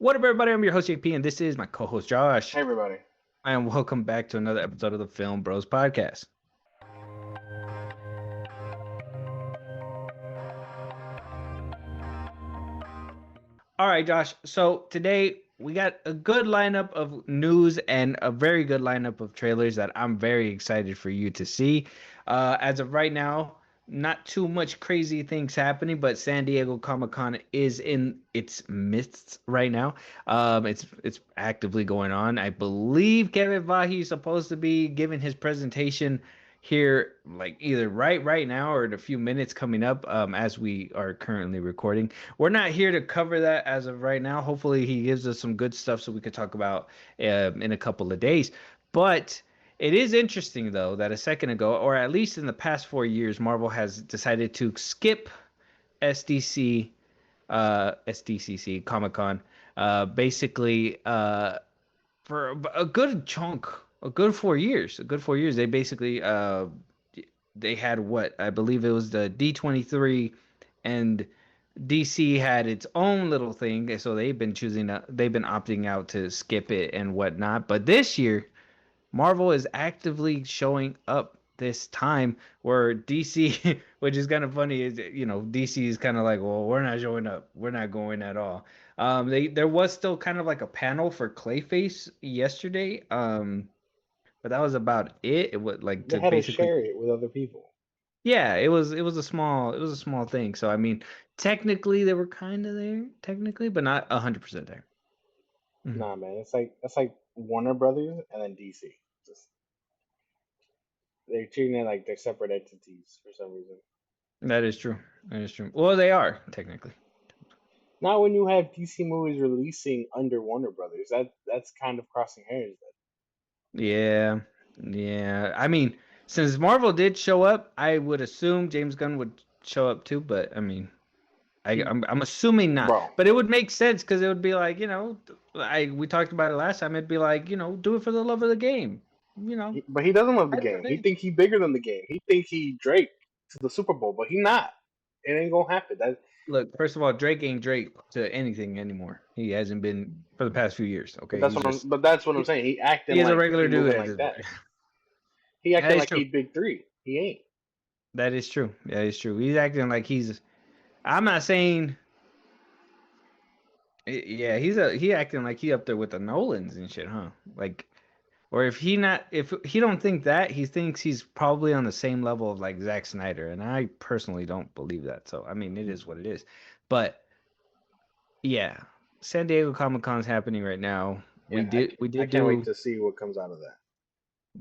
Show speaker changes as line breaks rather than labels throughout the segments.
What up, everybody? I'm your host, JP, and this is my co-host, Josh.
Hey, everybody.
And welcome back to another episode of the Film Bros podcast. All right, Josh. So today we got a good lineup of news and a very good lineup of trailers that I'm very excited for you to see. As of right now, not too much crazy things happening, but San Diego Comic-Con is in its midst right now. It's actively going on. I believe Kevin Feige is supposed to be giving his presentation here, like either right now or in a few minutes coming up, as we are currently recording. We're not here to cover that as of right now. Hopefully, he gives us some good stuff so we could talk about in a couple of days. But it is interesting, though, that a second ago, or at least in the past 4 years, Marvel has decided to skip SDCC Comic Con, basically for a good chunk, a good 4 years. They basically they had what I believe it was the D23, and DC had its own little thing, so they've been opting out to skip it and whatnot. But this year, Marvel is actively showing up this time where DC, which is kind of funny, is DC is kind of like, well, we're not showing up, we're not going at all. There was still kind of like a panel for Clayface yesterday, but that was about it. It was like
They
to
had to
basically,
share it with other people.
yeah, it was a small thing. So I mean, technically they were kind of there, technically, but not 100% there. Mhm.
Nah, man, that's like Warner Brothers and then DC. Just they're treating it like they're separate entities for some reason.
That is true. That is true. Well, they are technically.
Not when you have DC movies releasing under Warner Brothers. That's kind of crossing hairs.
Yeah, yeah. I mean, since Marvel did show up, I would assume James Gunn would show up too. But I mean, I'm assuming not.
Bro.
But it would make sense because it would be like, we talked about it last time. It'd be like, do it for the love of the game.
But he doesn't love the game. He think he bigger than the game. He think he Drake to the Super Bowl, but he not. It ain't gonna happen.
Look, first of all, Drake ain't Drake to anything anymore. He hasn't been for the past few years. Okay,
But that's what I'm saying. He acting
he is
like
a regular
he
dude
moving like that. He acting like he big three. He ain't.
That is true. That is true. He's acting like he's. I'm not saying. Yeah, he acting like he up there with the Nolans and shit, huh? Like, or if he don't think that, he thinks he's probably on the same level of like Zack Snyder, and I personally don't believe that. So I mean, it is what it is. But yeah, San Diego Comic-Con is happening right now.
Yeah, I can't wait to see what comes out of that.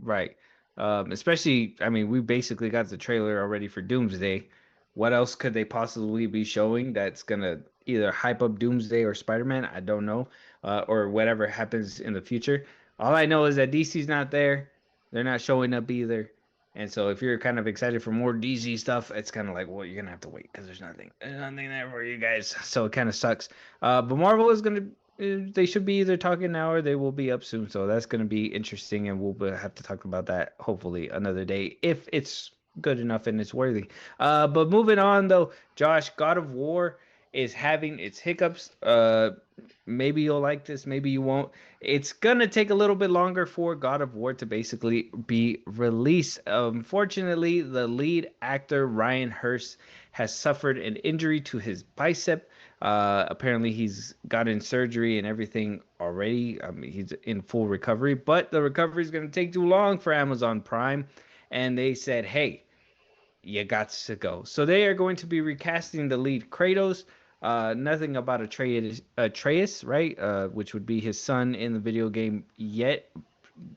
Right. Especially, I mean, we basically got the trailer already for Doomsday. What else could they possibly be showing that's gonna either hype up Doomsday or Spider-Man? I don't know, or whatever happens in the future. All I know is that DC's not there. They're not showing up either. And so if you're kind of excited for more DC stuff, it's kind of like, well, you're gonna have to wait because there's nothing there for you guys. So it kind of sucks. But Marvel is gonna. They should be either talking now or they will be up soon. So that's going to be interesting, and we'll have to talk about that hopefully another day if it's good enough and it's worthy. But moving on though, Josh, God of War is having its hiccups. Maybe you'll like this, maybe you won't. It's gonna take a little bit longer for God of War to basically be released. Unfortunately, the lead actor Ryan Hurst has suffered an injury to his bicep. Apparently he's gotten surgery and everything already. I mean, he's in full recovery, but the recovery is going to take too long for Amazon Prime. And they said, hey, you got to go. So they are going to be recasting the lead Kratos. Nothing about Atreus, right? Which would be his son in the video game yet.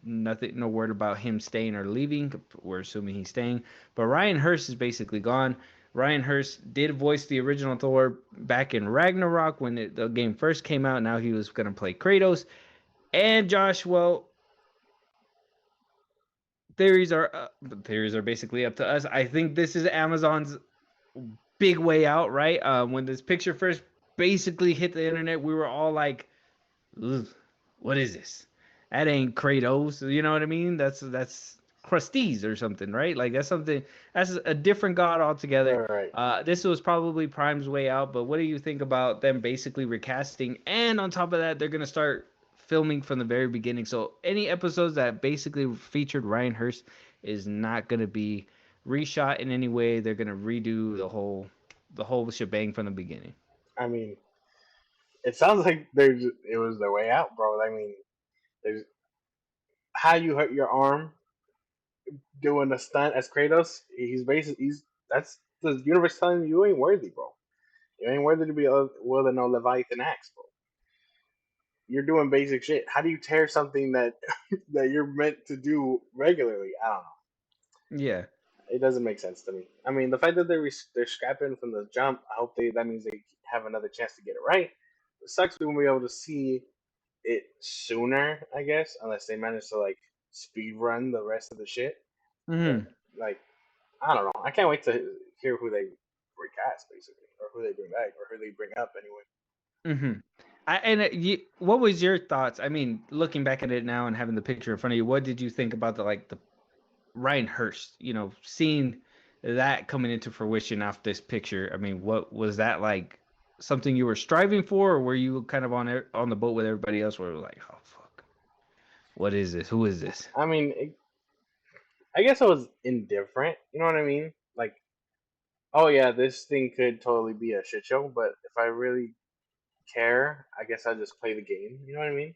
Nothing, no word about him staying or leaving. We're assuming he's staying. But Ryan Hurst is basically gone. Ryan Hurst did voice the original Thor back in Ragnarok when the game first came out. Now he was going to play Kratos. And Josh, well, theories are basically up to us. I think this is Amazon's big way out, right? When this picture first basically hit the internet, we were all like, what is this? That ain't Kratos. You know what I mean? That's Crusties or something, right? Like that's something that's a different god altogether.
Right, right.
This was probably Prime's way out, but what do you think about them basically recasting? And on top of that, they're gonna start filming from the very beginning. So any episodes that basically featured Ryan Hurst is not gonna be reshot in any way. They're gonna redo the whole shebang from the beginning.
I mean, it sounds like it was the way out, bro. I mean, there's how you hurt your arm doing a stunt as Kratos. He's that's the universe telling you ain't worthy, bro. You ain't worthy to be wielding no Leviathan axe, bro. You're doing basic shit. How do you tear something that that you're meant to do regularly? I don't know.
Yeah.
It doesn't make sense to me. I mean, the fact that they're scrapping from the jump, I hope that means they have another chance to get it right. It sucks we won't be able to see it sooner, I guess, unless they manage to like speed run the rest of the shit. But
Hmm.
like, I don't know. I can't wait to hear who they recast, basically, or who they bring back, or who they bring up anyway.
Hmm. What was your thoughts? I mean, looking back at it now and having the picture in front of you, what did you think about the Ryan Hurst? Seeing that coming into fruition off this picture. I mean, what was that like? Something you were striving for, or were you kind of on the boat with everybody else, where it was like, oh fuck, what is this? Who is this?
I mean, I guess I was indifferent. You know what I mean? Like, oh yeah, this thing could totally be a shit show, but if I really care, I guess I just play the game. You know what I mean?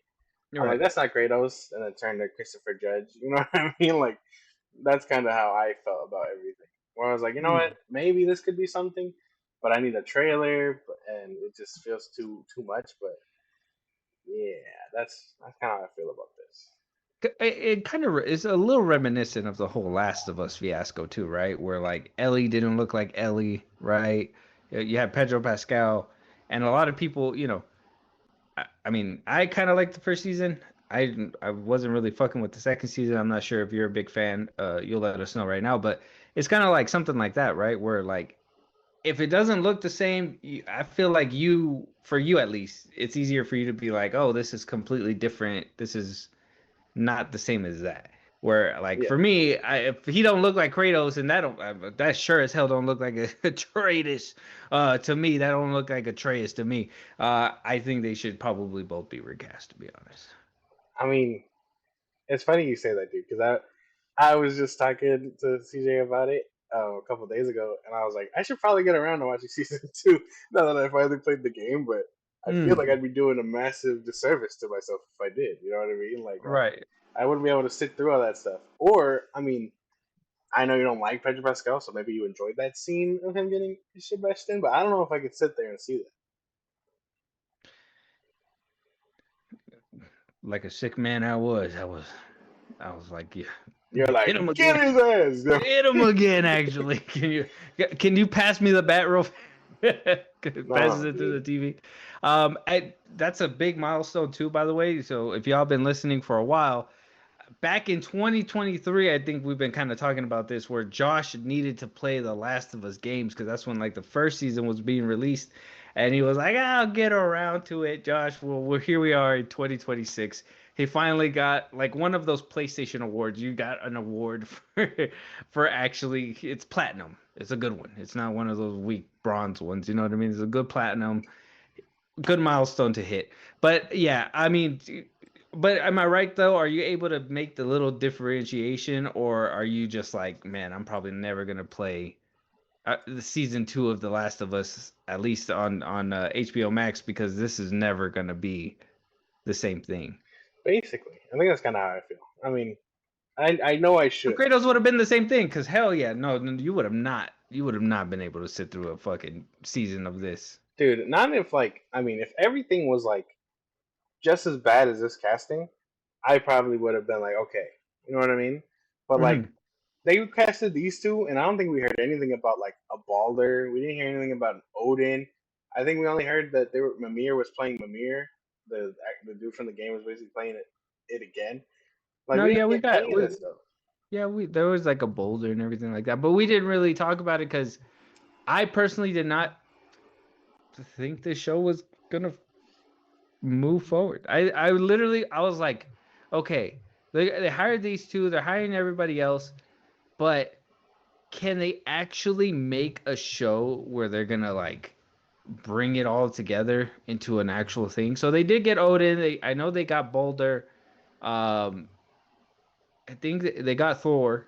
You're
I'm like,
right.
that's not Kratos, and then turn to Christopher Judge. You know what I mean? Like, that's kind of how I felt about everything. Where I was like, you know what?
Mm.
Maybe this could be something, but I need a trailer, and it just feels too much. But yeah, that's kind of how I feel about this.
It kind of is a little reminiscent of the whole Last of Us fiasco too, right? Where like Ellie didn't look like Ellie, right? You had Pedro Pascal, and a lot of people, I mean, I kind of liked the first season. I wasn't really fucking with the second season. I'm not sure if you're a big fan. You'll let us know right now, but it's kind of like something like that, right? Where like if it doesn't look the same, I feel like for you at least, it's easier for you to be like, oh, this is completely different. This is not the same as that. Where like
Yeah,
for me, if he don't look like Kratos, and that sure as hell don't look like a Atreus to me. That don't look like Atreus to me. I think they should probably both be recast, to be honest.
I mean, it's funny you say that, dude, because I was just talking to CJ about it a couple days ago, and I was like, I should probably get around to watching season 2 now that I finally played the game. But I feel like
Mm,
I'd be doing a massive disservice to myself if I did. You know what I mean? Like,
right.
I wouldn't be able to sit through all that stuff. Or, I mean, I know you don't like Pedro Pascal, so maybe you enjoyed that scene of him getting his shit bashed in. But I don't know if I could sit there and see that.
Like a sick man I was like, yeah,
You're
hit
like,
him
get
again.
his ass.
Hit him again, actually. Can you pass me the bat real fast? Passes
No,
it to the
dude.
TV. That's a big milestone too, by the way. So if y'all been listening for a while, back in 2023, I think we've been kind of talking about this, where Josh needed to play the Last of Us games because that's when like the first season was being released, and he was like, "I'll get around to it, Josh." Well, here we are in 2026. He finally got like one of those PlayStation awards. You got an award for actually it's platinum. It's a good one. It's not one of those weak bronze ones. You know what I mean? It's a good platinum, good milestone to hit. But yeah, I mean, but am I right though? Are you able to make the little differentiation, or are you just like, man, I'm probably never gonna play the season 2 of The Last of Us, at least on HBO Max, because this is never gonna be the same thing.
Basically, I think that's kind of how I feel. I mean, I know I
But
should.
Kratos would have been the same thing, because hell yeah, no, no, you would have not been able to sit through a fucking season of this.
Dude, not if like I mean, if everything was like just as bad as this casting, I probably would have been like, okay, you know what I mean? But like
Hmm.
they casted these two, and I don't think we heard anything about like a Balder. We didn't hear anything about an Odin. I think we only heard that Mimir was playing Mimir. The dude from the game was basically playing it again. Like
No,
we
yeah,
didn't
we
get
got
any of
we
this stuff.
yeah we there was like a boulder and everything like that, but we didn't really talk about it because I personally did not think the show was gonna move forward. I literally I was like, okay. They hired these two. They're hiring everybody else, but can they actually make a show where they're gonna like bring it all together into an actual thing? So they did get Odin. I know they got Boulder. Um, I think they got Thor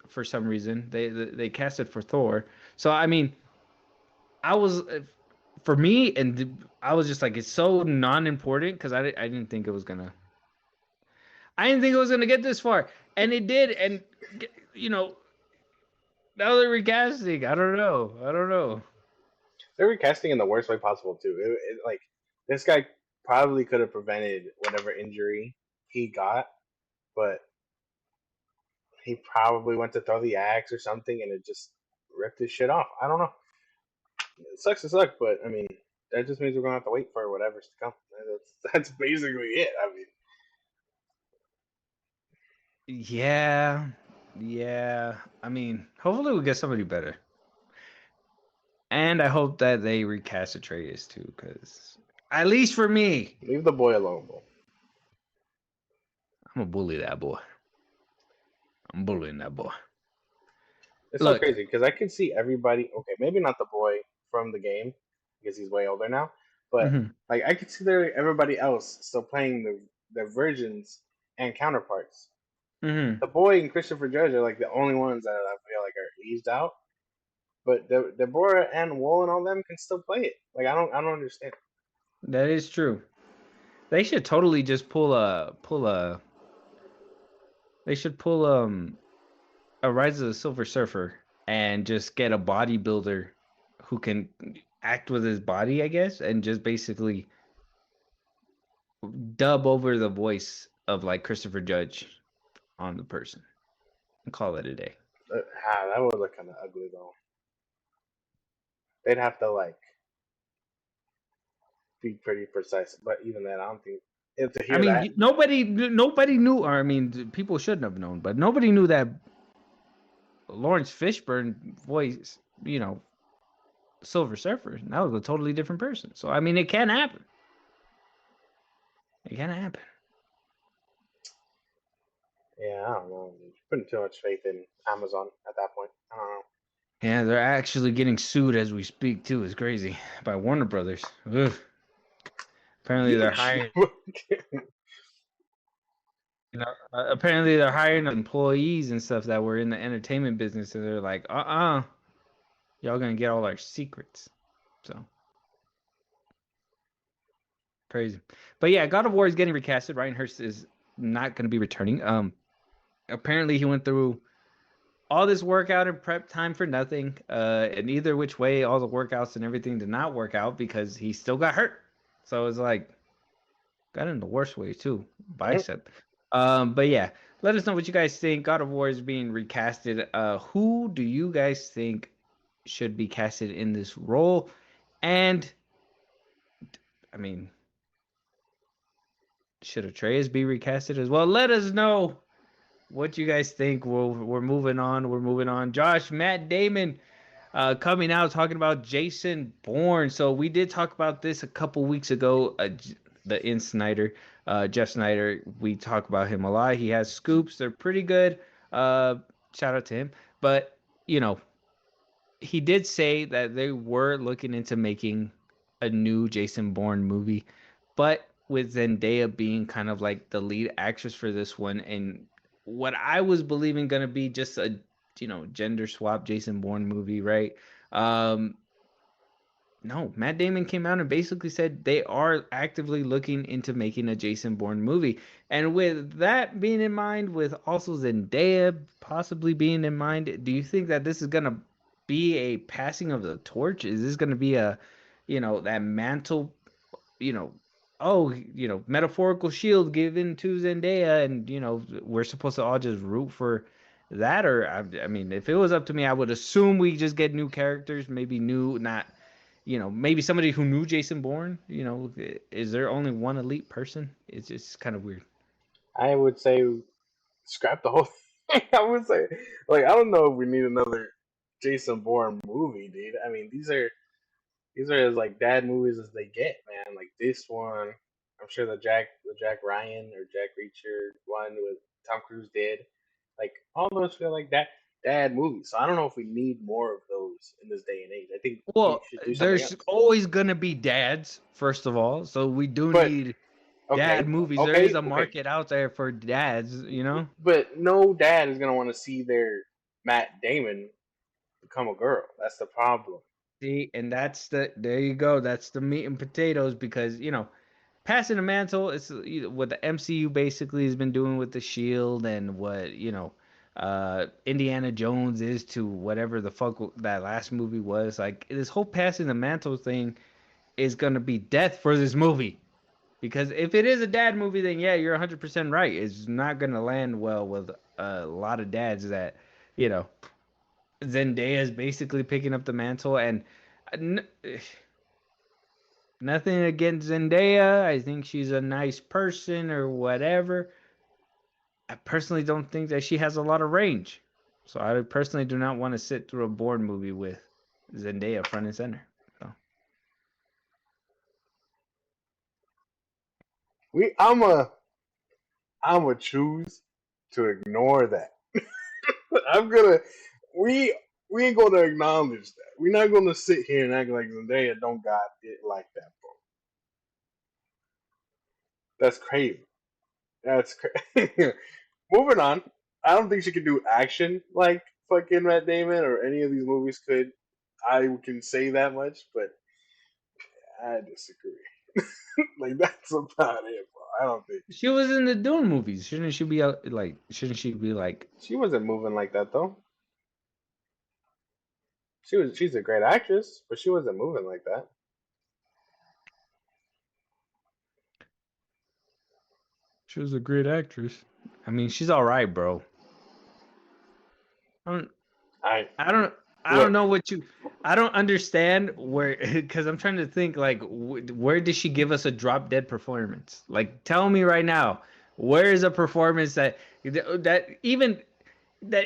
for some reason. They casted for Thor. So I mean, I was for me, and I was just like, it's so non-important because I didn't think it was gonna. I didn't think it was gonna get this far, and it did. And you know, now they're recasting. I don't know. I don't know.
They're recasting in the worst way possible too. Like this guy probably could have prevented whatever injury he got, but he probably went to throw the axe or something, and it just ripped his shit off. I don't know. It sucks to suck, but I mean that just means we're gonna have to wait for whatever's to come. That's basically it. I mean,
Yeah, yeah. I mean, hopefully we get somebody better, and I hope that they recast Atreus too, because at least for me,
leave the boy alone, bro.
I'm gonna bully that boy. I'm bullying that boy.
It's so
Look.
crazy because I can see everybody. Okay, maybe not the boy from the game because he's way older now, but
Hmm.
like I could see there everybody else still playing the versions and counterparts.
Hmm.
The boy and Christopher Judge are like the only ones that I feel like are eased out. But Deborah and Wool and all them can still play it. Like I don't understand.
That is true. They should totally just they should pull a Rise of the Silver Surfer and just get a bodybuilder who can act with his body, I guess, and just basically dub over the voice of like Christopher Judge on the person and call it a day.
That would look kind of ugly though. They'd have to like be pretty precise. But even then, I don't think if to
I
hear that.
mean, nobody knew, or I mean, people shouldn't have known, but nobody knew that Lawrence Fishburne voice, Silver Surfer. That was a totally different person. So I mean, it can happen. It can happen.
Yeah, I don't know. Putting too much faith in Amazon at that point. I don't know.
Yeah, they're actually getting sued as we speak too. It's crazy by Warner Brothers. Ugh. Apparently, they're
Yeesh.
hiring. Apparently, they're hiring employees and stuff that were in the entertainment business, and they're like, y'all gonna get all our secrets. So crazy. But yeah, God of War is getting recasted. Ryan Hurst is not gonna be returning. Apparently, he went through all this workout and prep time for nothing. And either which way, all the workouts and everything did not work out because he still got hurt. So it's like got in the worst way too, bicep. But yeah, let us know what you guys think. God of War is being recasted. Who do you guys think should be casted in this role? And I mean, should Atreus be recasted as well? Let us know what you guys think. We're moving on. We're moving on. Josh, Matt Damon coming out talking about Jason Bourne. So we did talk about this a couple weeks ago. The In Snyder, Jeff Snyder, we talk about him a lot. He has scoops. They're pretty good. Uh, Shout out to him. But you know, he did say that they were looking into making a new Jason Bourne movie, but with Zendaya being kind of like the lead actress for this one, and what I was believing gonna be just a gender swap Jason Bourne movie, right? Um, no, Matt Damon came out and basically said they are actively looking into making a Jason Bourne movie. And with that being in mind, with also Zendaya possibly being in mind, do you think that this is gonna be a passing of the torch? Is this gonna be that mantle, you know, metaphorical shield given to Zendaya, and we're supposed to all just root for that? Or I mean, if it was up to me, I would assume we just get new characters, maybe new, not maybe somebody who knew Jason Bourne. Is there only one elite person? It's just kind of weird.
I would say scrap the whole thing. I would say like I don't know if we need another Jason Bourne movie, dude. I mean these are as like dad movies as they get, man. Like this one. I'm sure the Jack Ryan or Jack Reacher one with Tom Cruise did. Like all those feel like that dad movies. So I don't know if we need more of those in this day and age. I think we
Well,
should do something
there's
else.
always gonna be dads, first of all. So we do
But
need dad
okay,
movies. There is
okay,
a
okay.
market out there for dads, you know?
But no dad is gonna want to see their Matt Damon become a girl. That's the problem.
See, and that's there you go. That's the meat and potatoes because, passing the mantle is what the MCU basically has been doing with the Shield and what, Indiana Jones is to whatever the fuck that last movie was. Like this whole passing the mantle thing is gonna be death for this movie. Because if it is a dad movie, then yeah, you're 100% right. It's not gonna land well with a lot of dads that, you know, Zendaya is basically picking up the mantle, and n- nothing against Zendaya. I think she's a nice person or whatever. I personally don't think that she has a lot of range. So I personally do not want to sit through a Bourne movie with Zendaya front and center. So
We I'm a choose to ignore that. I'm gonna we we ain't gonna acknowledge that. We're not gonna sit here and act like Zendaya don't got it like that, bro. That's crazy. That's crazy. Moving on. I don't think she can do action like fucking Matt Damon or any of these movies could. I can say that much, but I disagree. Like that's about it, bro. I don't think
she was in the Dune movies. Shouldn't she be out like? Shouldn't she be like?
she wasn't moving like that though. She's a great actress, but she wasn't moving like that.
She was a great actress. I mean, she's all right, bro. I don't,
I
I don't, I don't
look.
know what you. I don't understand where, because I'm trying to think like, where did she give us a drop dead performance? Like, tell me right now, where is a performance that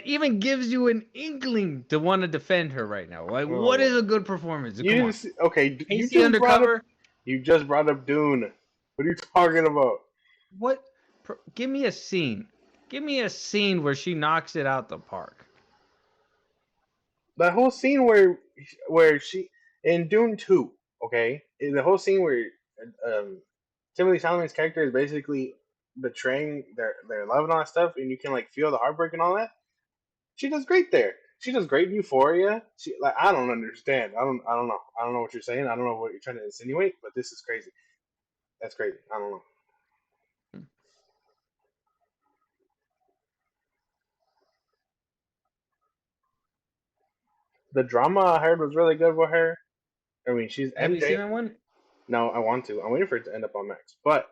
even gives you an inkling to want to defend her right now? Like, what
Oh,
is a good performance?
you
Come
didn't
on,
see, okay.
Casey Undercover.
You just brought up Dune. What are you talking about?
What? Give me a scene. Give me a scene where she knocks it out the park.
That whole scene where she in Dune 2, okay, the whole scene where um, Timothy Chalamet's character is basically betraying their love and all that stuff, and you can like feel the heartbreak and all that. She does great there. She does great in Euphoria. She like I don't understand. I don't know. I don't know what you're saying. I don't know what you're trying to insinuate, but this is crazy. That's crazy. I don't know. The drama I heard was really good with her. I mean, she's
Have you seen
MJ.
that one?
No, I want to. I'm waiting for it to end up on Max, but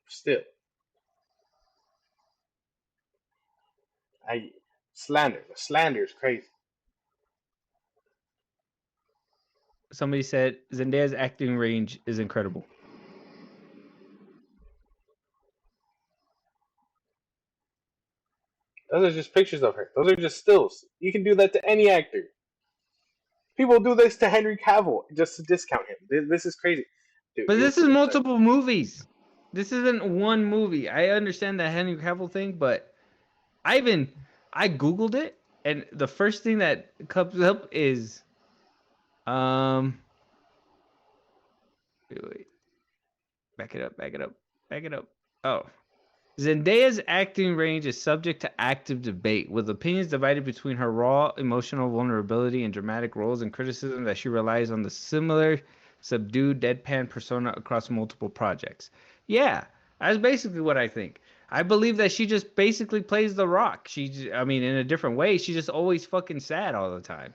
still, I slander. The slander is crazy.
Somebody said Zendaya's acting range is incredible.
Those are just pictures of her. Those are just stills. You can do that to any actor. People do this to Henry Cavill just to discount him. This is crazy, dude.
But this
It's
is
it's like
multiple movies. This isn't one movie. I understand the Henry Cavill thing, but I even I googled it, and the first thing that comes up is um. Wait, back it up, back it up, back it up. Oh, Zendaya's acting range is subject to active debate, with opinions divided between her raw emotional vulnerability in dramatic roles and criticism that she relies on the similar, subdued, deadpan persona across multiple projects. Yeah, that's basically what I think. I believe that she just basically plays the rock. I mean, in a different way, she's just always fucking sad all the time.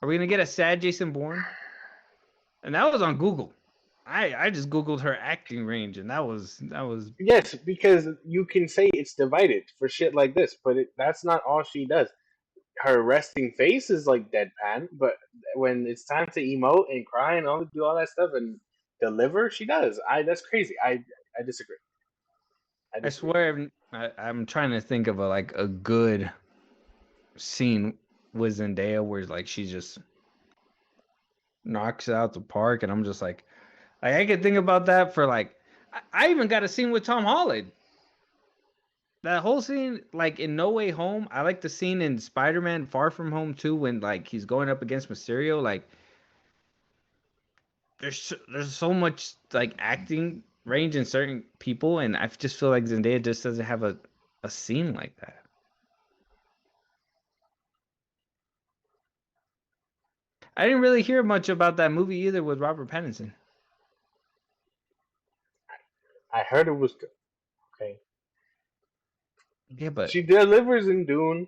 Are we gonna get a sad Jason Bourne? And that was on Google. I just googled her acting range, and that was
yes, because you can say it's divided for shit like this, but that's not all she does. Her resting face is like deadpan, but when it's time to emote and cry and do all that stuff and deliver, she does. I That's crazy. I disagree. I
I
disagree.
swear I'm trying to think of a good scene with Zendaya where like she's just knocks it out the park, and I'm just like I could think about that for like I even got a scene with Tom Holland. That whole scene, like in No Way Home, I like the scene in Spider-Man Far From Home too, when like he's going up against Mysterio. Like there's so much like acting range in certain people, and I just feel like Zendaya just doesn't have a scene like that. I didn't really hear much about that movie either with Robert Pattinson.
I heard it was good. Okay,
Yeah, but
she delivers in Dune.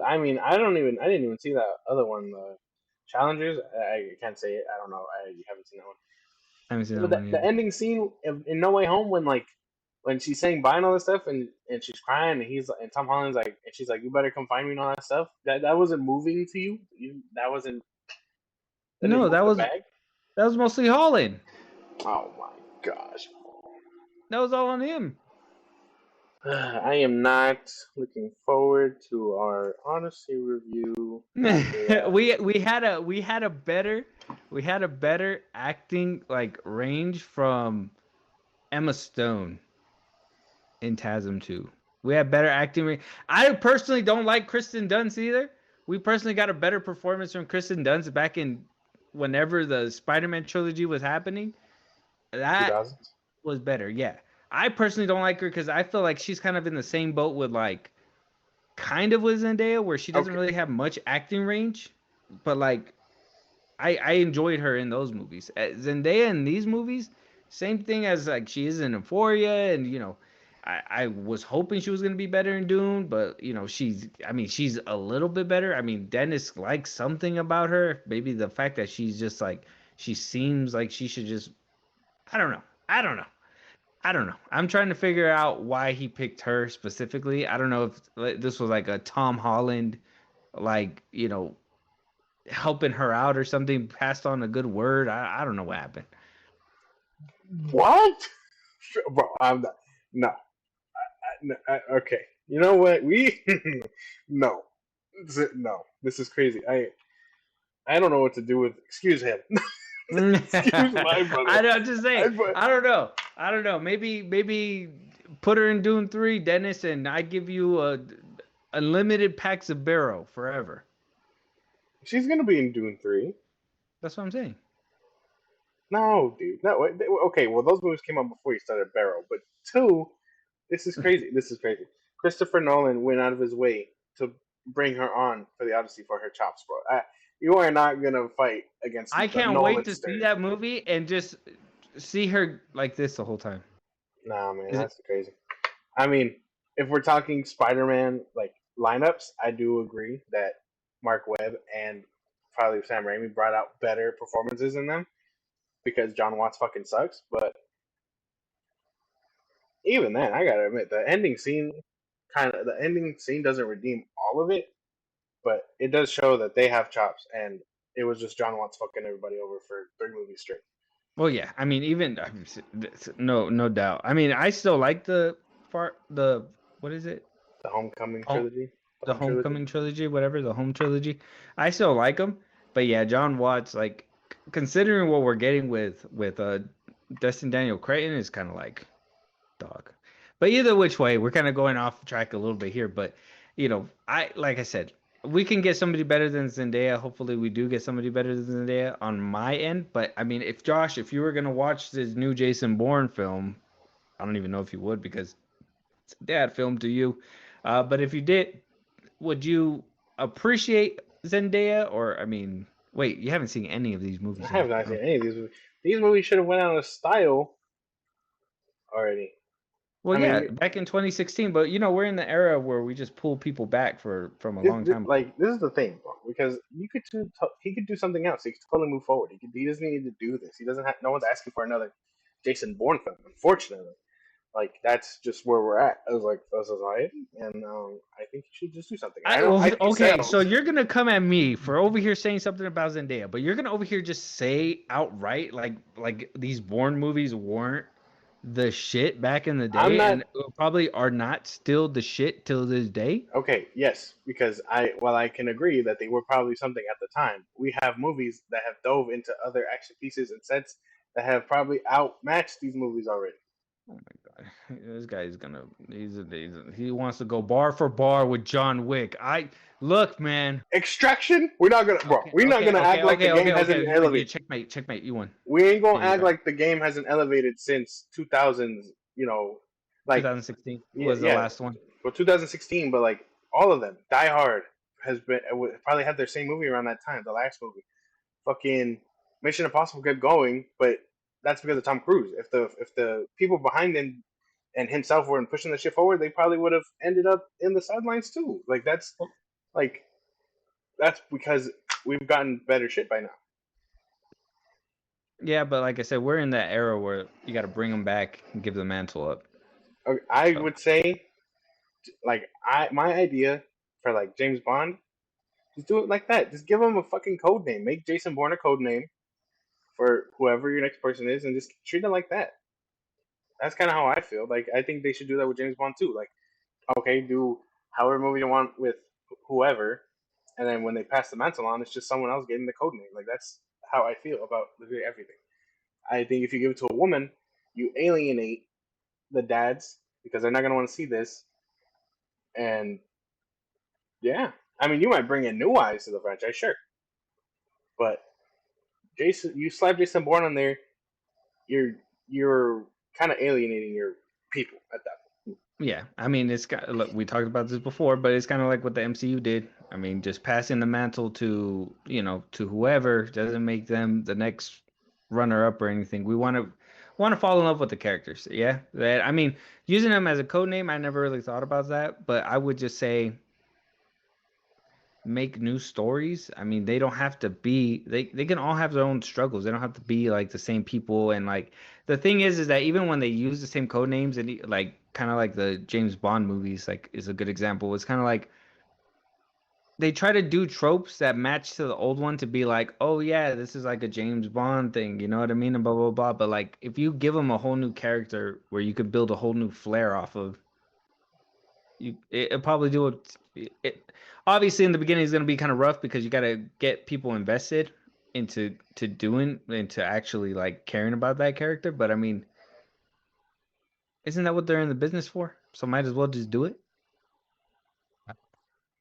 I mean, I didn't even see that other one, the Challengers. I can't say it. I don't know. I haven't seen that one.
I haven't seen that
But
one
the
either.
ending scene in No Way Home, when like when she's saying bye and all this stuff, and she's crying, and Tom Holland's like, and she's like, you better come find me and all that stuff. That wasn't moving to you. That wasn't, that didn't
No,
move the bag.
that was mostly Holland.
Oh my gosh.
That was all on him.
I am not looking forward to our Odyssey review after that.
We had a better acting like range from Emma Stone in TASM 2. We had better acting range. I personally don't like Kristen Dunst either. We personally got a better performance from Kristen Dunst back in whenever the Spider-Man trilogy was happening. That
2000s.
was better. Yeah. I personally don't like her because I feel like she's kind of in the same boat with like kind of with Zendaya, where she doesn't
Okay.
really have much acting range, but like I enjoyed her in those movies. Zendaya in these movies, same thing as like she is in Euphoria, and I was hoping she was gonna be better in Dune, but she's a little bit better. I mean, Dennis likes something about her, maybe the fact that she's just like she seems like she should just I don't know. I don't know. I don't know. I'm trying to figure out why he picked her specifically. I don't know if this was like a Tom Holland, like, helping her out or something, passed on a good word. I don't know what happened.
What? Bro, I'm not. No. Okay. You know what? No. No. This is crazy. I don't know what to do with. Excuse him. Excuse my brother.
I'm just saying.
But
I don't know. I don't know. Maybe put her in Dune 3, Dennis, and I give you a unlimited packs of Barrow forever.
she's gonna be in Dune 3.
That's what I'm saying.
No, dude. No. Okay. Well, those movies came out before you started Barrow. But two, this is crazy. This is crazy. Christopher Nolan went out of his way to bring her on for the Odyssey for her chops, bro. You are not gonna fight against
I
the
can't wait to see
Nolansters.
that movie and just see her like this the whole time.
Nah, man,
Is it?
that's crazy. I mean, if we're talking Spider-Man like lineups, I do agree that Mark Webb and probably Sam Raimi brought out better performances in them because John Watts fucking sucks. But even then, I gotta admit the ending scene doesn't redeem all of it, but it does show that they have chops, and it was just John Watts fucking everybody over for 3 movies straight.
Well, yeah. I mean, even no doubt. I mean, I still like the what is it?
The Homecoming
Home,
trilogy, the
the
Home trilogy.
Homecoming trilogy, whatever the Home trilogy. I still like them, but yeah, John Watts, like considering what we're getting with Destin Daniel Cretton, is kind of like dog. But either which way, we're kind of going off track a little bit here. But I like I said, we can get somebody better than Zendaya. Hopefully, we do get somebody better than Zendaya on my end. But I mean, if Josh, if you were gonna watch this new Jason Bourne film, I don't even know if you would because it's a dad film to you. But if you did, would you appreciate Zendaya? Or I mean, wait, you haven't seen any of these
I
movies
have
yet.
not seen any of these movies. These movies should have went out of style already.
Well,
I
yeah,
mean,
back in 2016, but we're in the era where we just pull people back from a long time ago.
like this is the thing, bro. Because he could do something else. He could totally move forward. He doesn't need to do this. He doesn't have no one's asking for another Jason Bourne film. Unfortunately, like that's just where we're at as like a society, and I think he should just do something. I don't. I think he
Okay, so
sells.
you're gonna come at me for over here saying something about Zendaya, but you're gonna over here just say outright like these Bourne movies weren't the shit back in the
I'm
day
not
and probably are not still the shit till this day.
okay. Yes, because while I can agree that they were probably something at the time, we have movies that have dove into other action pieces and sets that have probably outmatched these movies already.
Oh my God. This guy is gonna he wants to go bar for bar with John Wick. I look, man.
Extraction, we're not gonna, bro.
Okay,
We're not
okay,
gonna
okay,
act like the
okay,
game
okay,
hasn't
okay. You win. You
elevated.
checkmate, checkmate. You won.
We ain't
Yeah,
gonna
you
act
got
like the game hasn't elevated since 2000s. Like
2016
yeah,
was the
yeah,
last one.
well 2016, but like all of them. Die Hard has been probably had their same movie around that time. The last movie, fucking Mission Impossible kept going, but that's because of Tom Cruise. If the people behind him and himself weren't pushing the shit forward, they probably would have ended up in the sidelines too. Like that's because we've gotten better shit by now.
Yeah, but like I said, we're in that era where you got to bring them back and give the mantle up.
I
So
would say like I my idea for like James Bond, just do it like that. Just give him a fucking code name. Make Jason Bourne a code name for whoever your next person is, and just treat it like that. That's kind of how I feel. Like I think they should do that with James Bond too. Like okay, do however movie you want with whoever, and then when they pass the mantle on, it's just someone else getting the code name. Like that's how I feel about literally everything. I think if you give it to a woman, you alienate the dads because they're not gonna want to see this, and yeah, I mean, you might bring in new eyes to the franchise, sure, but Jason, you slap Jason Bourne on there, you're you're kind of alienating your people at that point.
yeah, I mean, it's got look, we talked about this before, but it's kind of like what the MCU did. I mean, just passing the mantle to, to whoever doesn't make them the next runner up or anything. We want to fall in love with the characters. Yeah. That I mean, using them as a code name, I never really thought about that, but I would just say make new stories. I mean, they don't have to be they can all have their own struggles. They don't have to be like the same people and like the thing is that even when they use the same code names and like kind of like the James Bond movies like is a good example. It's kind of like they try to do tropes that match to the old one to be like, "Oh yeah, this is like a James Bond thing." You know what I mean? And blah blah blah. But like if you give them a whole new character where you could build a whole new flair off of it probably do it. Obviously, in the beginning, it's gonna be kind of rough because you got to get people invested into doing into actually like caring about that character. But I mean, isn't that what they're in the business for? So might as well just do it.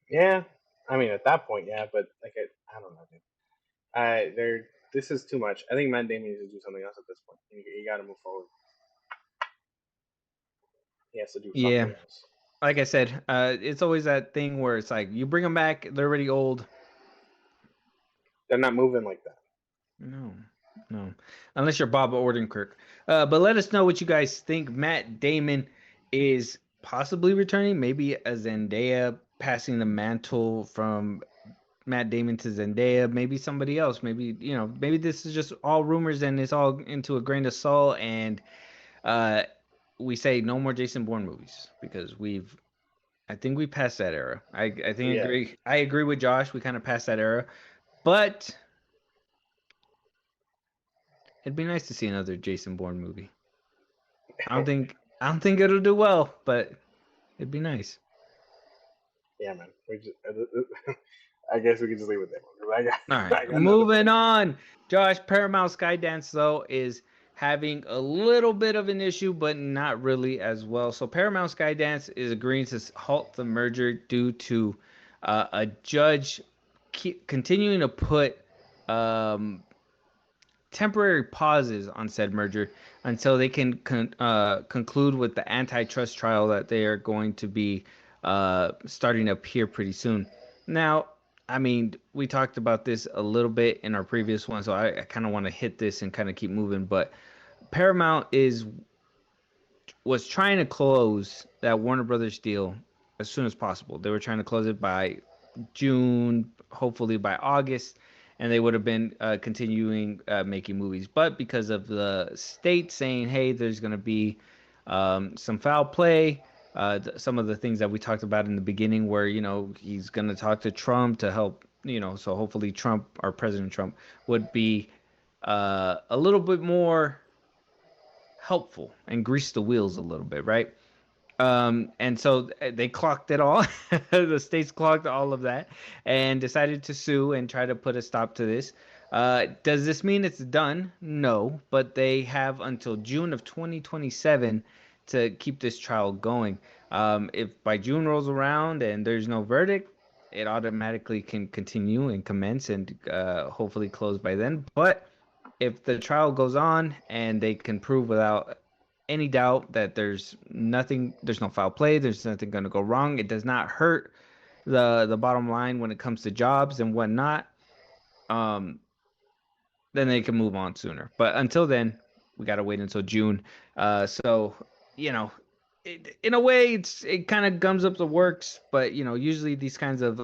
Yeah, I mean, at that point, yeah, but like, I don't know, dude. They're this is too much. I think Matt Damon needs to do something else at this point. You got to move forward. He has to do something
Yeah,
else.
like I said, it's always that thing where it's like you bring them back, they're already old.
They're not moving like that.
No, no, unless you're Bob Odenkirk. But let us know what you guys think. Matt Damon is possibly returning, maybe a Zendaya passing the mantle from Matt Damon to Zendaya, maybe somebody else. Maybe, maybe this is just all rumors and it's all into a grain of salt. And uh, we say no more Jason Bourne movies because I think we passed that era. I think
Yeah,
I agree with Josh. We kind of passed that era, but it'd be nice to see another Jason Bourne movie. I don't think it'll do well, but it'd be nice.
yeah, man. I guess we can just leave it there. I got,
All
I
right,
got nothing
moving
else.
on. Josh, Paramount Skydance though is having a little bit of an issue, but not really as well. So Paramount Skydance is agreeing to halt the merger due to a judge continuing to put um, temporary pauses on said merger until they can conclude with the antitrust trial that they are going to be starting up here pretty soon. Now, I mean, we talked about this a little bit in our previous one, so I kind of want to hit this and kind of keep moving. But Paramount was trying to close that Warner Brothers deal as soon as possible. They were trying to close it by June, hopefully by August, and they would have been continuing making movies. But because of the state saying, "Hey, there's going to be some foul play," some of the things that we talked about in the beginning, where he's going to talk to Trump to help, so hopefully Trump, our President Trump, would be a little bit more helpful and grease the wheels a little bit, right? And so they clocked it all. The states clocked all of that and decided to sue and try to put a stop to this. Does this mean it's done? No, but they have until June of 2027 to keep this trial going. If by June rolls around and there's no verdict, it automatically can continue and commence and hopefully close by then. But if the trial goes on and they can prove without any doubt that there's no foul play, there's nothing going to go wrong, it does not hurt the bottom line when it comes to jobs and whatnot, um, then they can move on sooner. But until then, we got to wait until June. So, you know, in a way, it kind of gums up the works. But usually these kinds of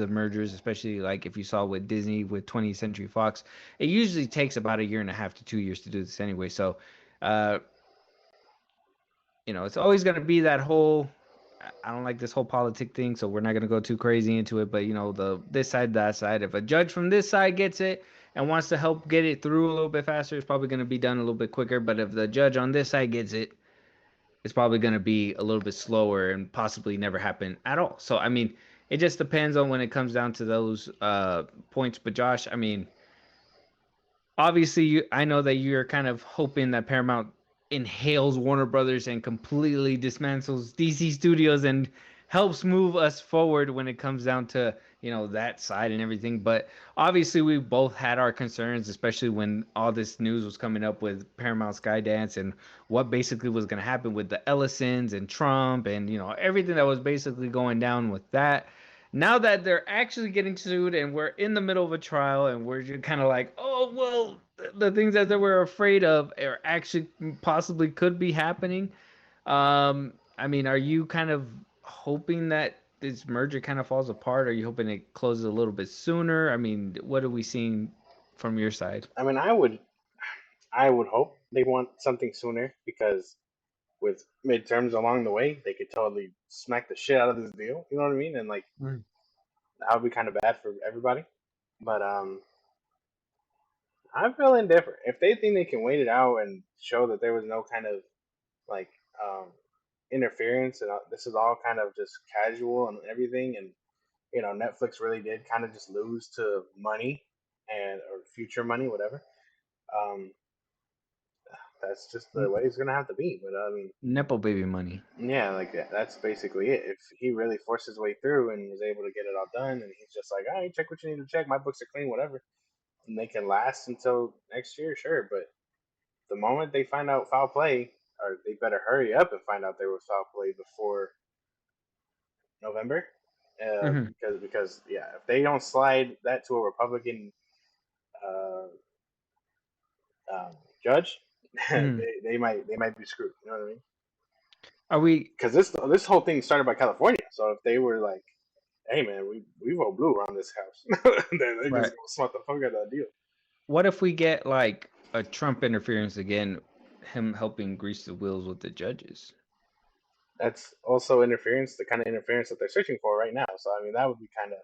mergers, especially like if you saw with Disney with 20th Century Fox, it usually takes about a year and a half to 2 years to do this anyway. So, uh, it's always going to be that whole. I don't like this whole politic thing, so we're not going to go too crazy into it. But the this side, that side. If a judge from this side gets it and wants to help get it through a little bit faster, it's probably going to be done a little bit quicker. But if the judge on this side gets it, it's probably going to be a little bit slower and possibly never happen at all. So I mean, it just depends on when it comes down to those points. But Josh, I mean, obviously I know that you're kind of hoping that Paramount inhales Warner Brothers and completely dismantles DC Studios and helps move us forward when it comes down to that side and everything. But obviously we both had our concerns, especially when all this news was coming up with Paramount Skydance and what basically was going to happen with the Ellisons and Trump and everything that was basically going down with that. Now that they're actually getting sued and we're in the middle of a trial and we're just kind of like, oh, well, the things that they were afraid of are actually possibly could be happening. I mean, are you kind of hoping that this merger kind of falls apart? Are you hoping it closes a little bit sooner? I mean, what are we seeing from your side?
I mean, I would hope they want something sooner because with midterms along the way, they could totally smack the shit out of this deal. You know what I mean? And like
Mm.
that would be kind of bad for everybody. But I feel indifferent. If they think they can wait it out and show that there was no kind of like um, interference and this is all kind of just casual and everything, and Netflix really did kind of just lose to money and or future money, whatever. Um, that's just the way it's gonna have to be. But I mean,
Nepo baby money.
yeah, like that's basically it. If he really forced his way through and was able to get it all done, and he's just like, all right, check what you need to check. My books are clean, whatever, and they can last until next year, sure. But the moment they find out foul play, or they better hurry up and find out there was foul play before November,
Hmm.
because yeah, if they don't slide that to a Republican uh, um, judge,
Hmm.
they might be screwed. You know what I mean?
Are we?
Because this whole thing started by California. So if they were like, "Hey man, we vote blue around this house," then they just
Right.
gonna smart the fuck out of that deal.
What if we get like a Trump interference again, him helping grease the wheels with the judges?
That's also interference, the kind of interference that they're searching for right now. So I mean, that would be kind of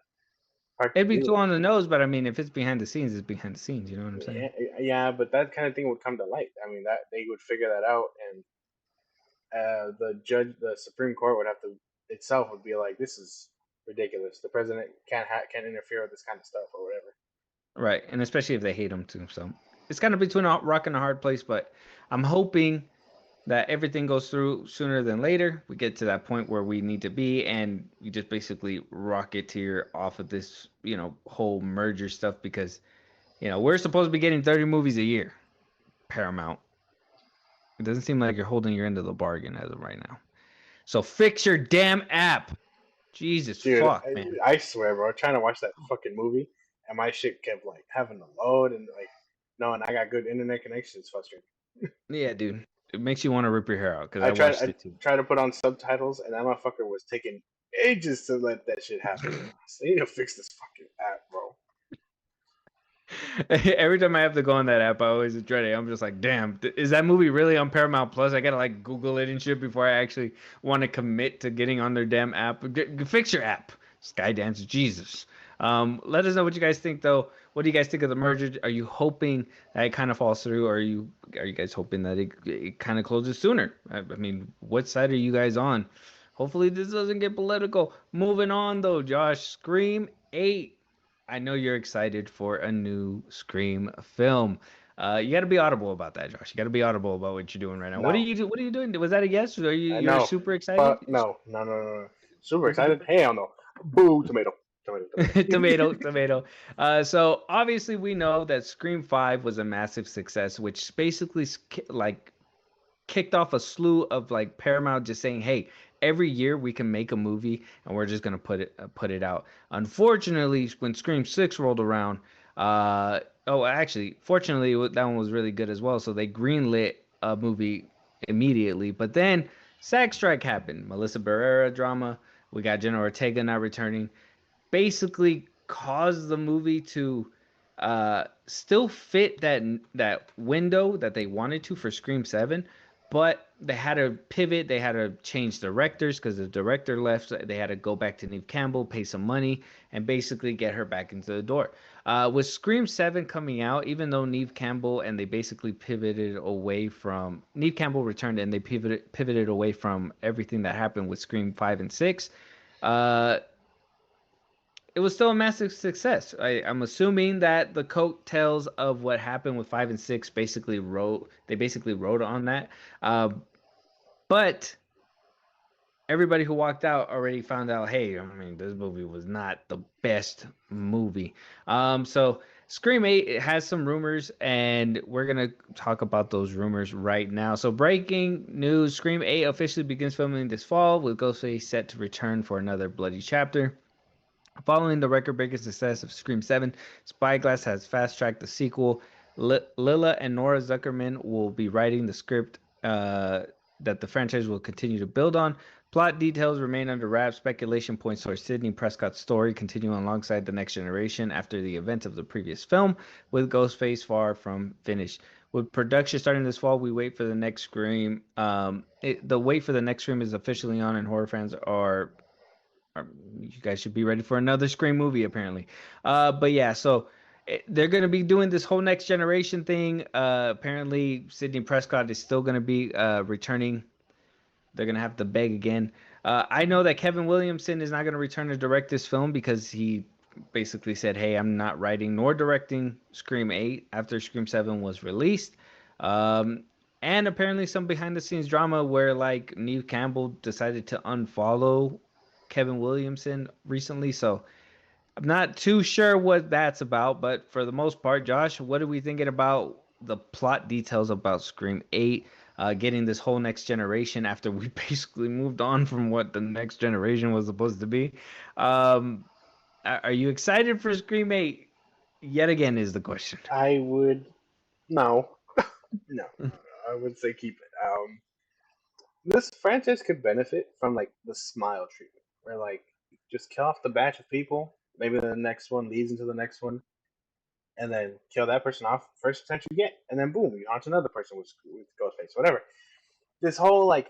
hard to
It'd be
do.
too on the nose, but I mean, if it's behind the scenes, it's behind the scenes. You know what I'm saying?
Yeah, yeah, but that kind of thing would come to light. I mean, that they would figure that out, and the Supreme Court would have to itself would be like, this is ridiculous. The president can't interfere with this kind of stuff or whatever.
Right, and especially if they hate him too. So it's kind of between a rock and a hard place. But I'm hoping that everything goes through sooner than later. We get to that point where we need to be, and we just basically rocketeer off of this, whole merger stuff because we're supposed to be getting 30 movies a year. Paramount. It doesn't seem like you're holding your end of the bargain as of right now. So fix your damn app. Jesus
Dude,
fuck, man.
I swear, bro, trying to watch that fucking movie and my shit kept like having to load and like knowing I got good internet connection is frustrating.
Yeah, dude. It makes you want to rip your hair out because
I
I
tried
watched
I
it too.
tried to put on subtitles and that motherfucker was taking ages to let that shit happen. So they need to fix this fucking app, bro.
Every time I have to go on that app, I always dread it. I'm just like, damn, is that movie really on Paramount Plus? I gotta like Google it and shit before I actually want to commit to getting on their damn app. Fix your app, Skydance, Jesus. Let us know what you guys think, though. What do you guys think of the merger? Are you hoping that it kind of falls through, or are you Are you guys hoping that it kind of closes sooner? I mean, what side are you guys on? Hopefully this doesn't get political. Moving on though, Josh, Scream 8. I know you're excited for a new Scream film. You got to be audible about that, Josh. You got to be audible about what you're doing right now. What are
No,
you do? What are you doing? Was that a yes? Are you're
no,
super excited?
fuck no, no, no, no, no. Super excited? Hell no. Boo, tomato, tomato, tomato.
Tomato, tomato. So obviously we know that Scream 5 was a massive success, which basically like kicked off a slew of like Paramount just saying, "Hey, every year we can make a movie and we're just gonna put it out." Unfortunately, when Scream 6 rolled around, oh, actually, fortunately that one was really good as well. So they greenlit a movie immediately. But then SAG strike happened. Melissa Barrera drama. We got Jenna Ortega not returning, basically caused the movie to still fit that window that they wanted to for Scream 7, but they had to pivot. They had to change directors because the director left. They had to go back to Neve Campbell, pay some money, and basically get her back into the door. With Scream 7 coming out, even though Neve Campbell and they basically pivoted away from Neve Campbell returned and they pivoted away from everything that happened with Scream 5 and 6. Uh, it was still a massive success. I'm assuming that the coattails of what happened with 5 and 6 basically wrote on that. Uh, but everybody who walked out already found out, hey, I mean, this movie was not the best movie. So Scream 8 it has some rumors, and we're gonna talk about those rumors right now. So breaking news: Scream 8 officially begins filming this fall, with Ghostface set to return for another bloody chapter. Following the record-breaking success of Scream 7, Spyglass has fast-tracked the sequel. Lila and Nora Zuckerman will be writing the script that the franchise will continue to build on. Plot details remain under wraps. Speculation points towards Sidney Prescott's story continuing alongside the next generation after the events of the previous film, with Ghostface far from finished. With production starting this fall, we wait for the next Scream. The wait for the next Scream is officially on, and horror fans are you guys should be ready for another Scream movie, apparently. But yeah, so they're going to be doing this whole next generation thing. Apparently, Sidney Prescott is still going to be returning. They're going to have to beg again. I know that Kevin Williamson is not going to return to direct this film because he basically said, hey, I'm not writing nor directing Scream 8 after Scream 7 was released. And apparently some behind the scenes drama where like Neve Campbell decided to unfollow Kevin Williamson recently. So I'm not too sure what that's about, but for the most part, Josh, what are we thinking about the plot details about Scream 8 getting this whole next generation after we basically moved on from what the next generation was supposed to be? Um, are you excited for Scream 8? Yet again is the question.
I would no, no. I would say keep it. This franchise could benefit from like the smile treatment, where like just kill off the batch of people. Maybe the next one leads into the next one, and then kill that person off first chance you get, and then boom, you launch another person with Ghostface, whatever. This whole like,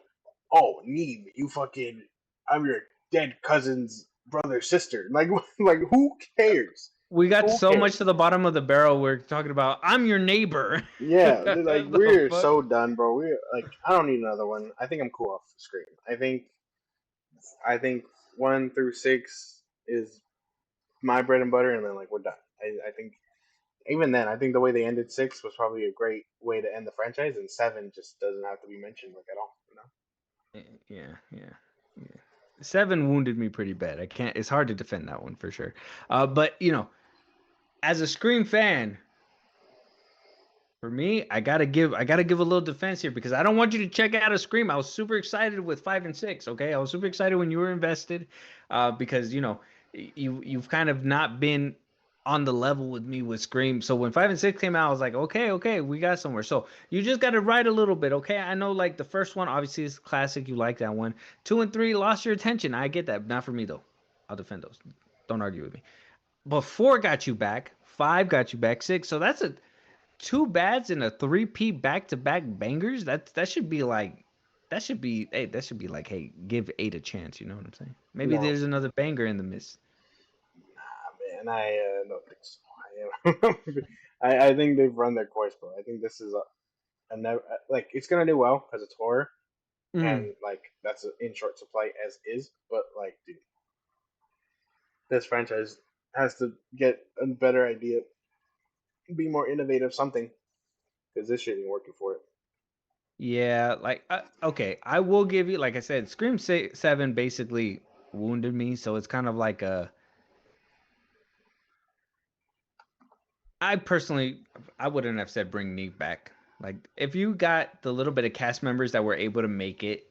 oh, Neve, you fucking, I'm your dead cousin's brother sister. Like, like who cares?
We got
Who
so
cares?
much to the bottom of the barrel. We're talking about I'm your neighbor.
Yeah, like
The
we're
fuck?
so done, bro. We like, I don't need another one. I think I'm cool off the screen. I think 1 through 6 is my bread and butter, and then like we're done. I think even then, I think the way they ended 6 was probably a great way to end the franchise, and 7 just doesn't have to be mentioned like at all. You know?
Yeah, yeah, yeah. 7 wounded me pretty bad. I can't. It's hard to defend that one for sure. But as a Scream fan, for me, I gotta give a little defense here because I don't want you to check out a Scream. I was super excited with 5 and 6. Okay, I was super excited when you were invested, because you've kind of not been on the level with me with Scream. So when 5 and 6 came out, I was like, okay, okay, we got somewhere. So you just got to write a little bit, okay? I know like the first one obviously is classic. You like that one. 2 and 3 lost your attention. I get that. Not for me though. I'll defend those. Don't argue with me. But 4 got you back. 5 got you back. 6. So that's a two bads and a three-peat back-to-back bangers. That should be like that should be like, hey, give 8 a chance. You know what I'm saying? Maybe
No,
there's another banger in the mist.
nah, man, I don't think so. I think they've run their course, bro. I think this is. and never, like it's gonna do well because it's horror,
Mm.
and like that's in short supply as is. But like, dude, this franchise has to get a better idea, be more innovative, something, because this shit ain't working for it.
Yeah, like okay, I will give you, like I said, Seven basically wounded me, so it's kind of like a. I personally, I wouldn't have said bring Neve back. Like if you got the little bit of cast members that were able to make it,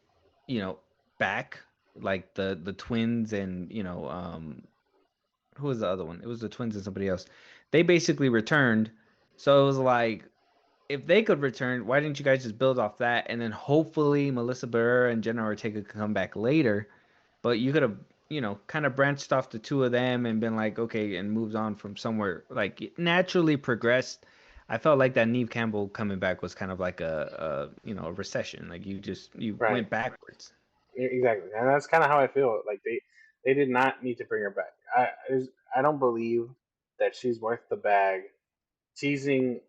you know, back, like the twins and who was the other one? It was the twins and somebody else. They basically returned, so it was like if they could return, why didn't you guys just build off that and then hopefully Melissa Barrera and Jenna Ortega could come back later? But you could have, kind of branched off the two of them and been like, okay, and moved on from somewhere, like naturally progressed. I felt like that Neve Campbell coming back was kind of like a recession. Like you
Right.
went backwards.
Exactly, and that's kind of how I feel. Like they did not need to bring her back. I don't believe that she's worth the bag. Teasing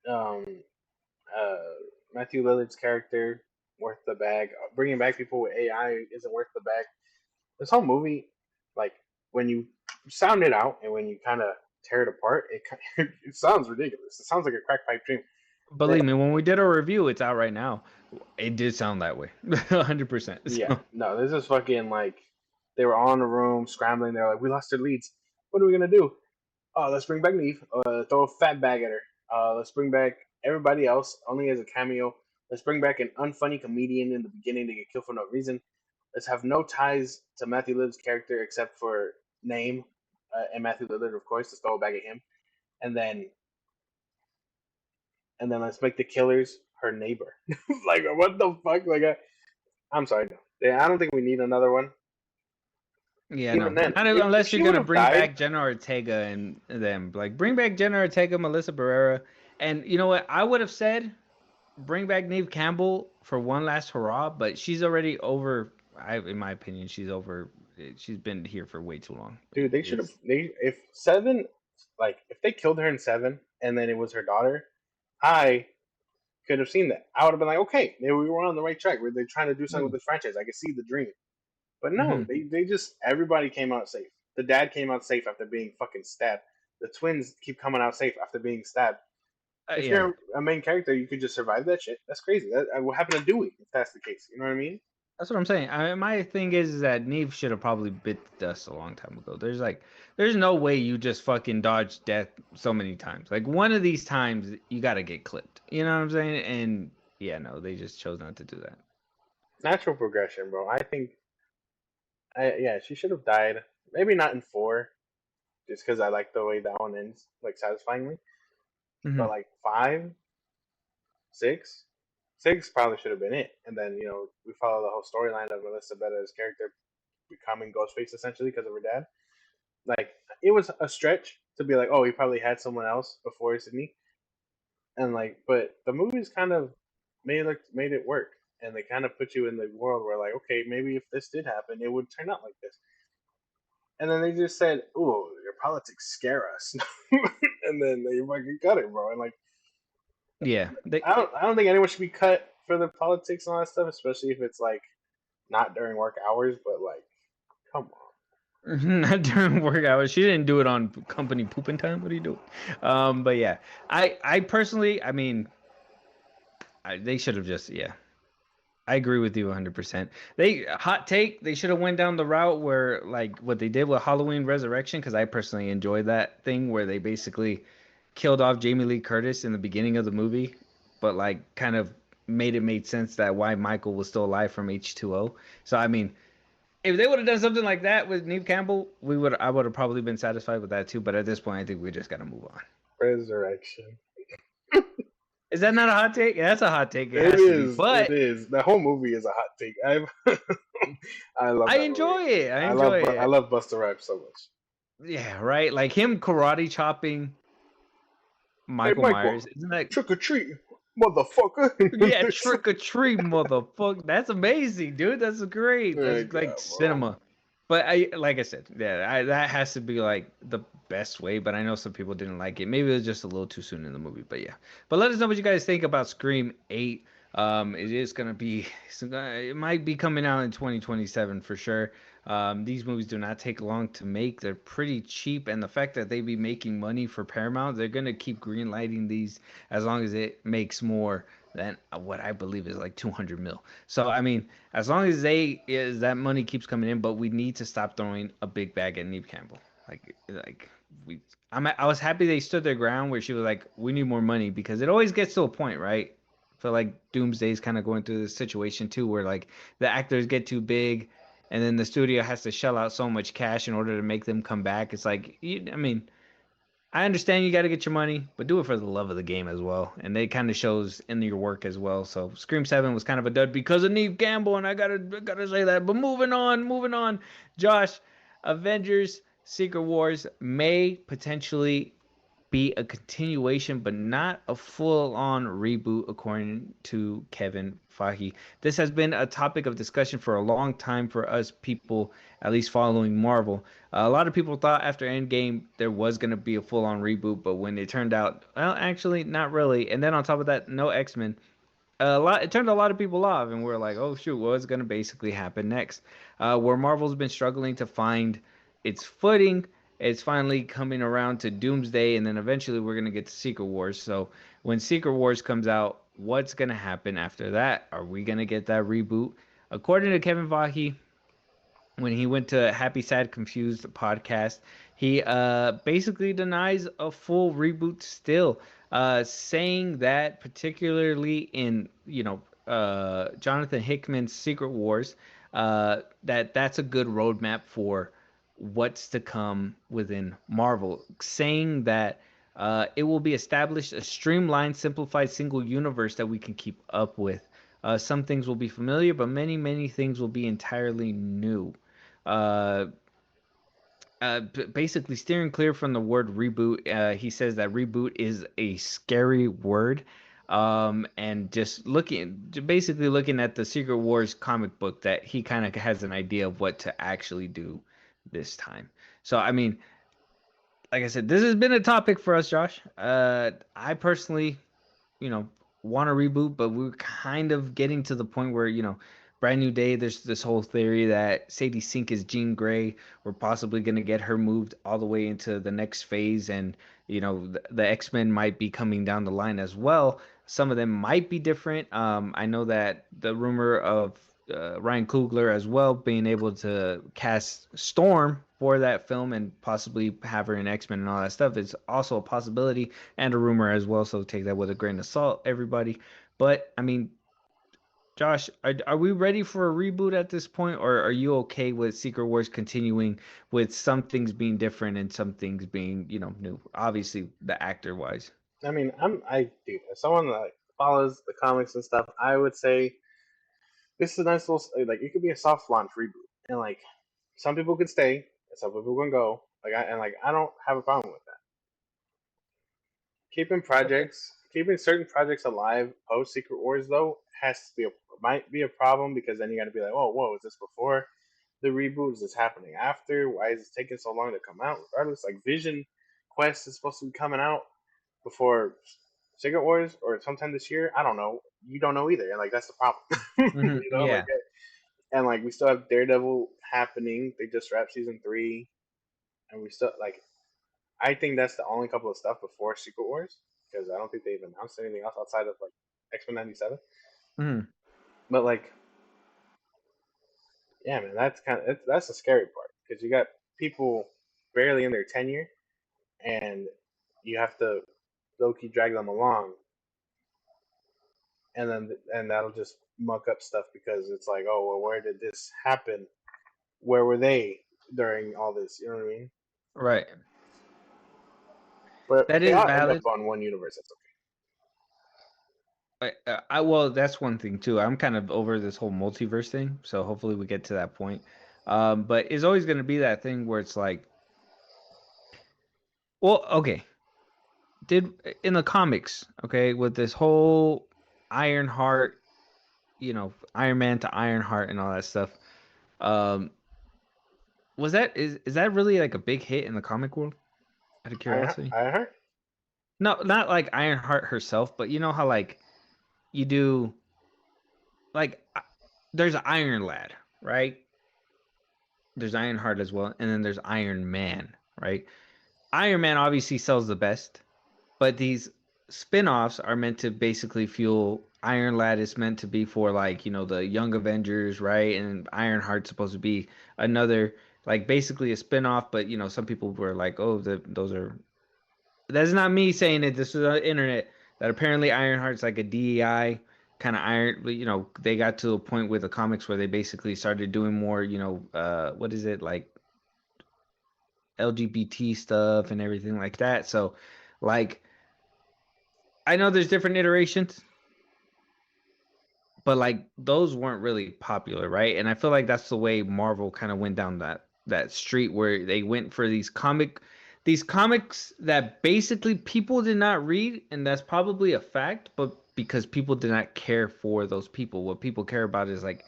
um, uh, Matthew Lillard's character worth the bag. Bringing back people with AI isn't worth the bag. This whole movie, like when you sound it out and when you kind of tear it apart, it sounds ridiculous. It sounds like a crack pipe dream. That,
Believe me, when we did a review, it's out right now. It did sound that way, 100%.
yeah,
So,
no, this is fucking like they were all in the room scrambling. They're like, we lost their leads. What are we gonna do? Oh, let's bring back Neve. Throw a fat bag at her. Let's bring back everybody else only as a cameo. Let's bring back an unfunny comedian in the beginning to get killed for no reason. Let's have no ties to Matthew Lillard's character except for name and Matthew Lillard, of course. Let's throw a bag at him, and then let's make the killers her neighbor. Like what the fuck? Like I'm sorry, no. Yeah, I don't think we need another one.
yeah,
Even
no,
then,
not
if
unless you're
she would
gonna
have
bring
died,
back Jenna Ortega and them. Like, bring back Jenna Ortega, Melissa Barrera, and you know what? I would have said bring back Neve Campbell for one last hurrah, but she's already over. In my opinion, she's over. She's been here for way too long.
dude, they should have. They if seven, like if they killed her in seven, and then it was her daughter, I could have seen that. I would have been like, okay, maybe we were on the right track. Were they trying to do something with
Mm-hmm.
this franchise? I could see the dream, but no, they just everybody came out safe. The dad came out safe after being fucking stabbed. The twins keep coming out safe after being stabbed. If
Yeah,
you're a main character, you could just survive that shit. That's crazy. What happened to Dewey if that's the case? You know what I mean?
that's what I'm saying. My thing is that Neve should have probably bit the dust a long time ago. There's no way you just fucking dodge death so many times. Like one of these times, you got to get clipped. You know what I'm saying? And yeah, no, they just chose not to do that.
Natural progression, bro. I think, yeah, she should have died. Maybe not in four, just because I like the way that one ends, like satisfyingly. But
Hmm.
like five, six, six probably should have been it. And then we follow the whole storyline of Melissa Beta's character becoming Ghostface essentially because of her dad. Like it was a stretch to be like, oh, he probably had someone else before Sydney, and like, but the movies kind of made it work, and they kind of put you in the world where like, okay, maybe if this did happen, it would turn out like this. And then they just said, "Oh, your politics scare us," and then they fucking cut it, bro. And like,
Yeah,
I don't think anyone should be cut for the politics and all that stuff, especially if it's like not during work hours. But like, come on.
not during work hours. She didn't do it on company pooping time. What are you doing? But yeah, I personally, I mean, they should have just yeah. I agree with you 100%. They hot take. They should have went down the route where like what they did with Halloween Resurrection because I personally enjoyed that thing where they basically killed off Jamie Lee Curtis in the beginning of the movie, but like kind of made sense that why Michael was still alive from H2O. So I mean, if they would have done something like that with Neve Campbell, I would have probably been satisfied with that too. But at this point, I think we just gotta move on.
Resurrection.
Is that not a hot take? Yeah, that's a hot take. It
It
has to be.
is. It
But
is. The whole movie is a hot take. I love
I
that movie.
enjoy it. I enjoy
I
it.
love Busta Rhymes so much.
Yeah, right. Like him karate chopping
Hey,
Michael
Michael,
Myers. Isn't that
trick or treat, motherfucker.
yeah, trick or treat, motherfucker. That's amazing, dude. That's great.
Oh
That's
my
like
god, bro.
cinema. But I, like I said, yeah, that has to be like the best way. But I know some people didn't like it. Maybe it was just a little too soon in the movie. But yeah. But let us know what you guys think about Scream 8. It is gonna be, it might be coming out in 2027 for sure. These movies do not take long to make. They're pretty cheap, and the fact that they be making money for Paramount, they're gonna keep greenlighting these as long as it makes more than what I believe is like 200 mil. So I mean, as long as they is that money keeps coming in, but we need to stop throwing a big bag at Neve Campbell. Like we, I was happy they stood their ground where she was like, we need more money because it always gets to a point, right? I feel like Doomsday's kind of going through this situation too, where like the actors get too big, and then the studio has to shell out so much cash in order to make them come back. It's like, I mean, I understand you got to get your money, but do it for the love of the game as well. And it kind of shows in your work as well. So Scream 7 was kind of a dud because of Neve Campbell, and I gotta say that. But moving on, Josh, Avengers Secret Wars may potentially be a continuation, but not a full on reboot, according to Kevin Feige. This has been a topic of discussion for a long time for us people, at least following Marvel. A lot of people thought after Endgame there was going to be a full on reboot, but when it turned out, well, actually, not really. And then on top of that, no X Men. It turned a lot of people off, and we're like, oh shoot, what's going to basically happen next? Where Marvel's been struggling to find its footing, it's finally coming around to Doomsday, and then eventually we're going to get to Secret Wars. So when Secret Wars comes out, what's going to happen after that? Are we going to get that reboot? According to Kevin Feige, when he went to Happy Sad Confused podcast, he basically denies a full reboot still, saying that particularly in Jonathan Hickman's Secret Wars, that's a good roadmap for what's to come within Marvel, saying that it will be established a streamlined, simplified single universe that we can keep up with. Some things will be familiar, but many things will be entirely new. Uh, Basically steering clear from the word reboot. He says that reboot is a scary word. And basically looking at the Secret Wars comic book, that he kind of has an idea of what to actually do this time. So, I mean, like I said, this has been a topic for us, Josh. I personally, you know, want to reboot, but we're kind of getting to the point where, Brand New Day, there's this whole theory that Sadie Sink is Jean Grey. We're possibly going to get her moved all the way into the next phase, and, the X-Men might be coming down the line as well. Some of them might be different. I know that the rumor of Ryan Coogler as well being able to cast Storm for that film and possibly have her in X-Men and all that stuff is also a possibility and a rumor as well. So take that with a grain of salt, everybody. But I mean, Josh, are we ready for a reboot at this point, or are you okay with Secret Wars continuing with some things being different and some things being, new? Obviously, the actor wise.
I mean, I do. As someone that follows the comics and stuff, I would say this is a nice little like it could be a soft launch reboot, and like some people could stay, and some people can go. I don't have a problem with that.
Okay.
Keeping certain projects alive post Secret Wars though has to be might be a problem because then you got to be like, oh, whoa, is this before the reboot? Is this happening after? Why is it taking so long to come out? Regardless, like Vision Quest is supposed to be coming out before Secret Wars or sometime this year. I don't know. You don't know either, and like that's the problem.
Yeah.
And like we still have Daredevil happening. They just wrapped season 3, and we still like. I think that's the only couple of stuff before Secret Wars because I don't think they've announced anything else outside of like X-Men '97.
Mhm.
But like, yeah, man, that's the scary part because you got people barely in their tenure, and you have to low key drag them along, and that'll just muck up stuff because it's like, oh well, where did this happen? Where were they during all this? You know what I mean?
Right.
But
That
they
is
all end up
valid.
on one universe. That's
Well, that's one thing too. I'm kind of over this whole multiverse thing, so hopefully we get to that point. But it's always going to be that thing where it's like, well, okay, did in the comics, okay, with this whole Ironheart, Iron Man to Ironheart and all that stuff. Um, Was that is that really like a big hit in the comic world? Out of curiosity.
Ironheart.
No, not like Ironheart herself, but you know how like you do like there's Iron Lad, right? There's Ironheart as well, and then there's Iron Man, right? Iron Man obviously sells the best, but these spin-offs are meant to basically fuel Iron Lad is meant to be for like, the Young Avengers, right? And Ironheart's supposed to be another like basically a spin-off, but some people were like, "Oh, those are." That's not me saying it. This is on the internet that apparently Ironheart's like a DEI kind of iron. They got to a point with the comics where they basically started doing more, what is it like LGBT stuff and everything like that. So, like, I know there's different iterations, but like those weren't really popular, right? And I feel like that's the way Marvel kind of went down that street where they went for these comics that basically people did not read, and that's probably a fact, but because people did not care for those people. What people care about is like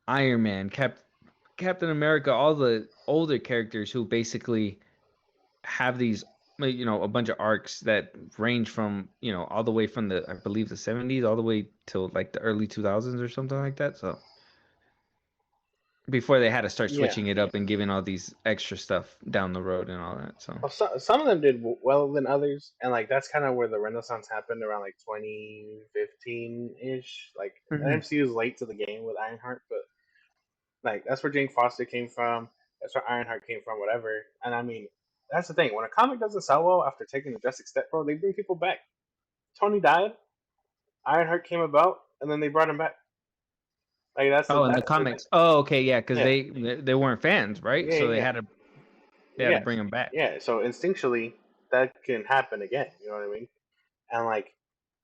Iron Man, Captain America, all the older characters who basically have these a bunch of arcs that range from all the way from the I believe the 70s all the way till like the early 2000s or something like that, so before they had to start
Yeah.
switching it up and giving all these extra stuff down the road and all that, so
Well, some of them did well than others, and like that's kind of where the renaissance happened around like 2015 ish. Like the
hmm
MCU was late to the game with Ironheart, but like that's where Jane Foster came from. That's where Ironheart came from. Whatever. And I mean, that's the thing. When a comic doesn't sell well after taking a drastic step, bro, they bring people back. Tony died. Ironheart came about, and then they brought him back. Like
oh, in the
that's the thing.
comics, oh, okay, yeah, because
Yeah,
they weren't fans, right?
yeah,
So they
yeah,
had to
yeah,
bring them back.
yeah. So instinctually, that can happen again. You know what I mean? And like,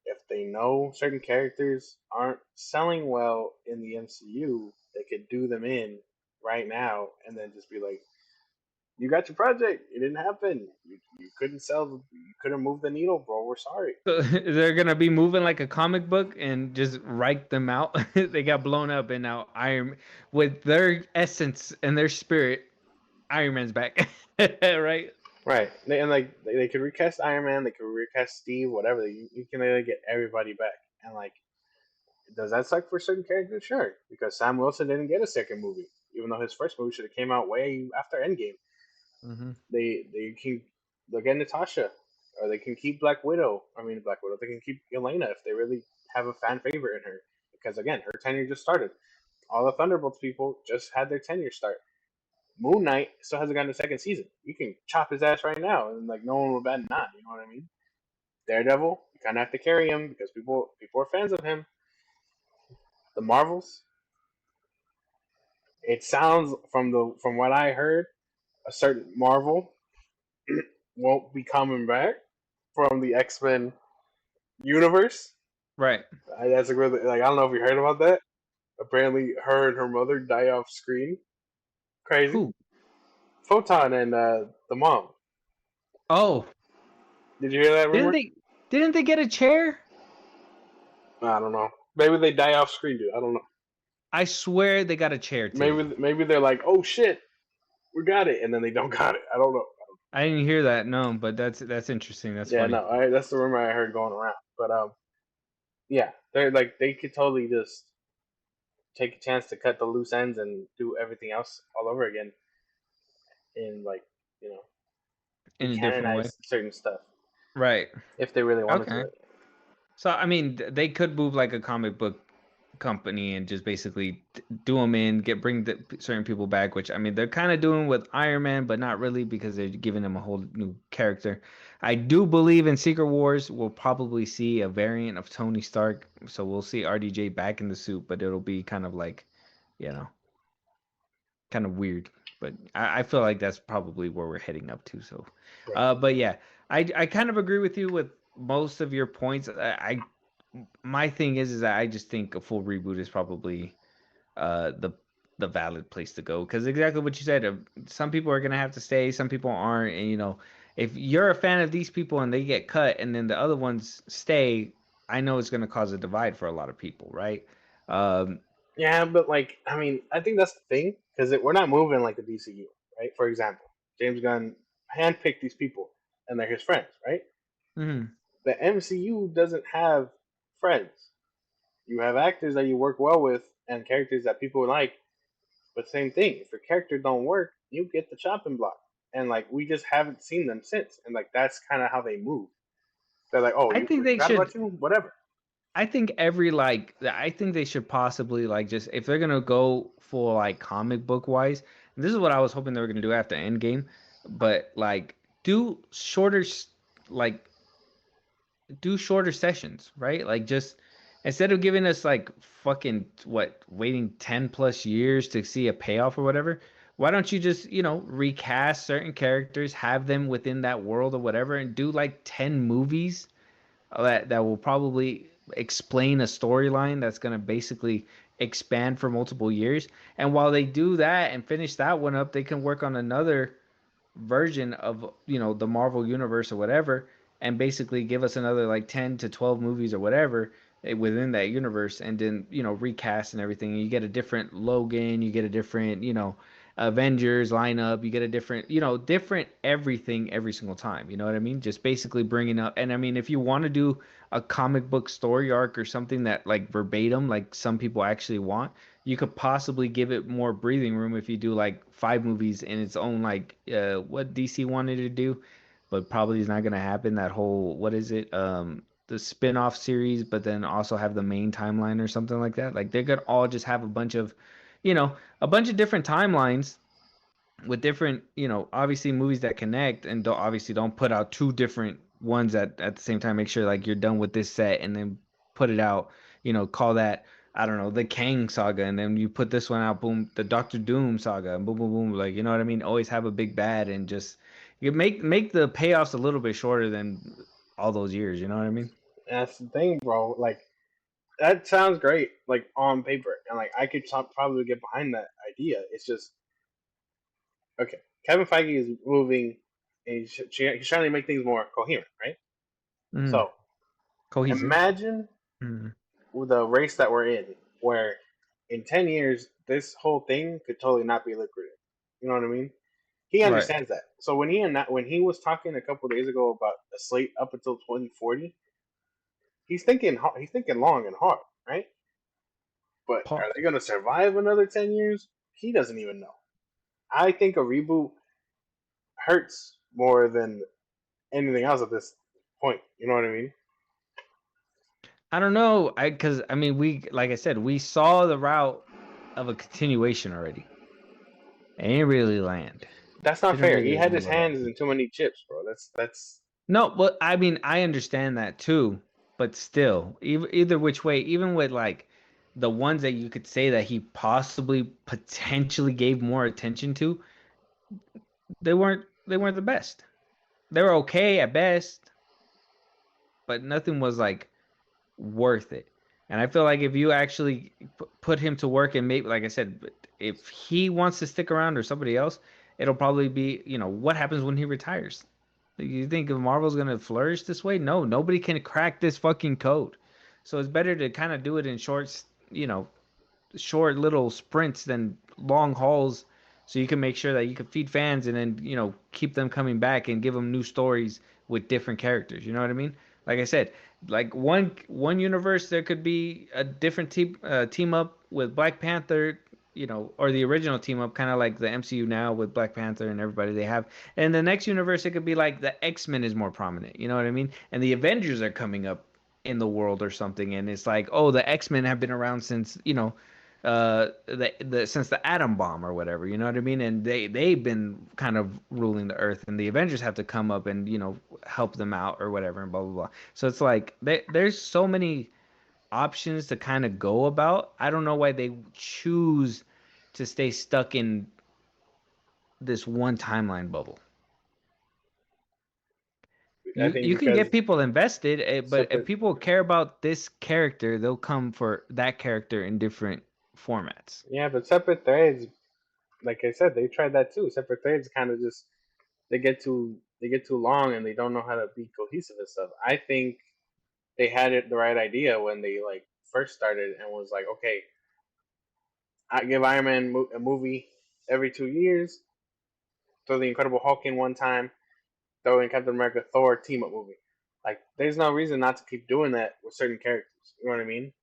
if they know certain characters aren't selling well in the MCU, they could do them in right now, and then just be like, "You got your project. It didn't happen. You couldn't sell. You couldn't move the needle, bro. We're sorry."
So they're gonna be moving like a comic book and just write them out. They got blown up, and now Iron, with their essence and their spirit, Iron Man's back, right?
Right. And like they could recast Iron Man, they could recast Steve, whatever. You can literally get everybody back. And like, does that suck for certain characters? Sure, because Sam Wilson didn't get a second movie, even though his first movie should have came out way after Endgame.
hmm
They can look at Natasha, or they can keep Black Widow. I mean Black Widow. They can keep Elena if they really have a fan favorite in her, because again, her tenure just started. All the Thunderbolts people just had their tenure start. Moon Knight still hasn't gotten a second season. You can chop his ass right now, and like no one will bat an eye. You know what I mean? Daredevil, you kind of have to carry him because people are fans of him. The Marvels, it sounds from what I heard, a certain Marvel won't be coming back from the X-Men universe.
Right.
That's a really like I don't know if you heard about that. Apparently, her and her mother die off screen. Crazy.
Who?
Photon and the mom.
Oh,
Did you hear that
didn't
rumor?
they? Didn't they get a chair?
I don't know. Maybe they die off screen, dude. I don't know.
I swear they got a chair too.
Maybe they're like, oh shit, we got it, and then they don't got it. I don't know.
I didn't hear that. No, but that's interesting. That's
Yeah,
funny.
no, that's the rumor I heard going around. But yeah, they're like they could totally just take a chance to cut the loose ends and do everything else all over again, and like you know
In a different way.
recanonize certain stuff
Right.
if they really wanted
Okay.
to.
So I mean, they could move like a comic book company and just basically do them in, bring certain people back. Which I mean, they're kind of doing with Iron Man, but not really because they're giving him a whole new character. I do believe in Secret Wars, we'll probably see a variant of Tony Stark. So we'll see RDJ back in the suit, but it'll be kind of like, you know, kind of weird. But I feel like that's probably where we're heading up to. So,
Right,
but yeah, I kind of agree with you with most of your points. My thing is that I just think a full reboot is probably the valid place to go because exactly what you said. Some people are gonna have to stay, some people aren't, and if you're a fan of these people and they get cut, and then the other ones stay, I know it's gonna cause a divide for a lot of people, right? Um,
yeah, but like I mean, I think that's the thing because we're not moving like the DCU, right? For example, James Gunn handpicked these people, and they're his friends, right?
Hmm.
The MCU doesn't have friends. You have actors that you work well with and characters that people like, but same thing. If your character don't work, you get the chopping block. And like we just haven't seen them since. And like that's kind of how they move. They're like, oh,
I think
we
they
forgot
should.
about you. Whatever.
I think every like I think they should possibly like just if they're gonna go for like comic book wise, this is what I was hoping they were gonna do after Endgame, but like do like do shorter sessions, right? Like just instead of giving us like fucking what waiting 10 plus years to see a payoff or whatever, why don't you just, recast certain characters, have them within that world or whatever and do like 10 movies that will probably explain a storyline that's going to basically expand for multiple years. And while they do that and finish that one up, they can work on another version of the Marvel universe or whatever, and basically give us another like 10 to 12 movies or whatever within that universe, and then recast and everything. You get a different Logan, you get a different Avengers lineup, you get a different different everything every single time. You know what I mean? Just basically bringing up. And I mean, if you want to do a comic book story arc or something that like verbatim, like some people actually want, you could possibly give it more breathing room if you do like 5 movies in its own, like what DC wanted to do, but probably is not going to happen. That whole, what is it, the spin-off series, but then also have the main timeline or something like that. Like they could all just have a bunch of different timelines with different, obviously movies that connect, and obviously don't put out two different ones at the same time. Make sure like you're done with this set and then put it out, call that, I don't know, the Kang saga, and then you put this one out, boom, the Doctor Doom saga, and boom, boom, boom, like, you know what I mean? Always have a big bad, and just you make the payoffs a little bit shorter than all those years, you know what I mean?
And that's the thing, bro. Like that sounds great, like on paper, and like I could probably get behind that idea. It's just okay. Kevin Feige is moving, and he's trying to make things more coherent, right?
Mm,
So
cohesive.
imagine
Mm,
the race that we're in, where in 10 years this whole thing could totally not be lucrative. You know what I mean? He
right.
understands that. So when he was talking a couple days ago about a slate up until 2040, he's thinking long and hard, right? But are
Pause.
they going to survive another 10 years? He doesn't even know. I think a reboot hurts more than anything else at this point. You know what I mean?
I don't know. Because I mean, like I said, we saw the route of a continuation already. It didn't really land.
That's not
Didn't
fair. He
really
had
land
his
well.
hands in too many chips, bro. That's
No, but I mean, I understand that too. But still, either which way, even with like the ones that you could say that he possibly potentially gave more attention to, they weren't the best. They were okay at best, but nothing was like worth it. And I feel like if you actually put him to work, and maybe, like I said, if he wants to stick around or somebody else, it'll probably be, what happens when he retires? You think Marvel's gonna flourish this way? No, nobody can crack this fucking code. So it's better to kind of do it in short little sprints than long hauls, so you can make sure that you can feed fans and then keep them coming back and give them new stories with different characters. You know what I mean? Like I said, like one universe there could be a different team up with Black Panther, or the original team up, kind of like the MCU now with Black Panther and everybody they have. And the next universe it could be like the X-Men is more prominent. You know what I mean? And the Avengers are coming up in the world or something, and it's like, oh, the X-Men have been around since the since the atom bomb or whatever, you know what I mean? And they've been kind of ruling the earth, and the Avengers have to come up and help them out or whatever, and blah blah blah. So it's like there's so many options to kind of go about. I don't know why they choose to stay stuck in this one timeline bubble.
I
You
think
you can
because
get people invested, but if
sympath-
people care about this character, they'll come for that character in different formats.
yeah, but separate threads, like I said, they tried that too. Separate threads kind of just they get too long and they don't know how to be cohesive and stuff. I think they had it the right idea when they like first started and was like, okay, I give Iron Man a movie every 2 years, throw the Incredible Hulk in one time, throw in Captain America, Thor team up movie. Like, there's no reason not to keep doing that with certain characters. You know what I mean?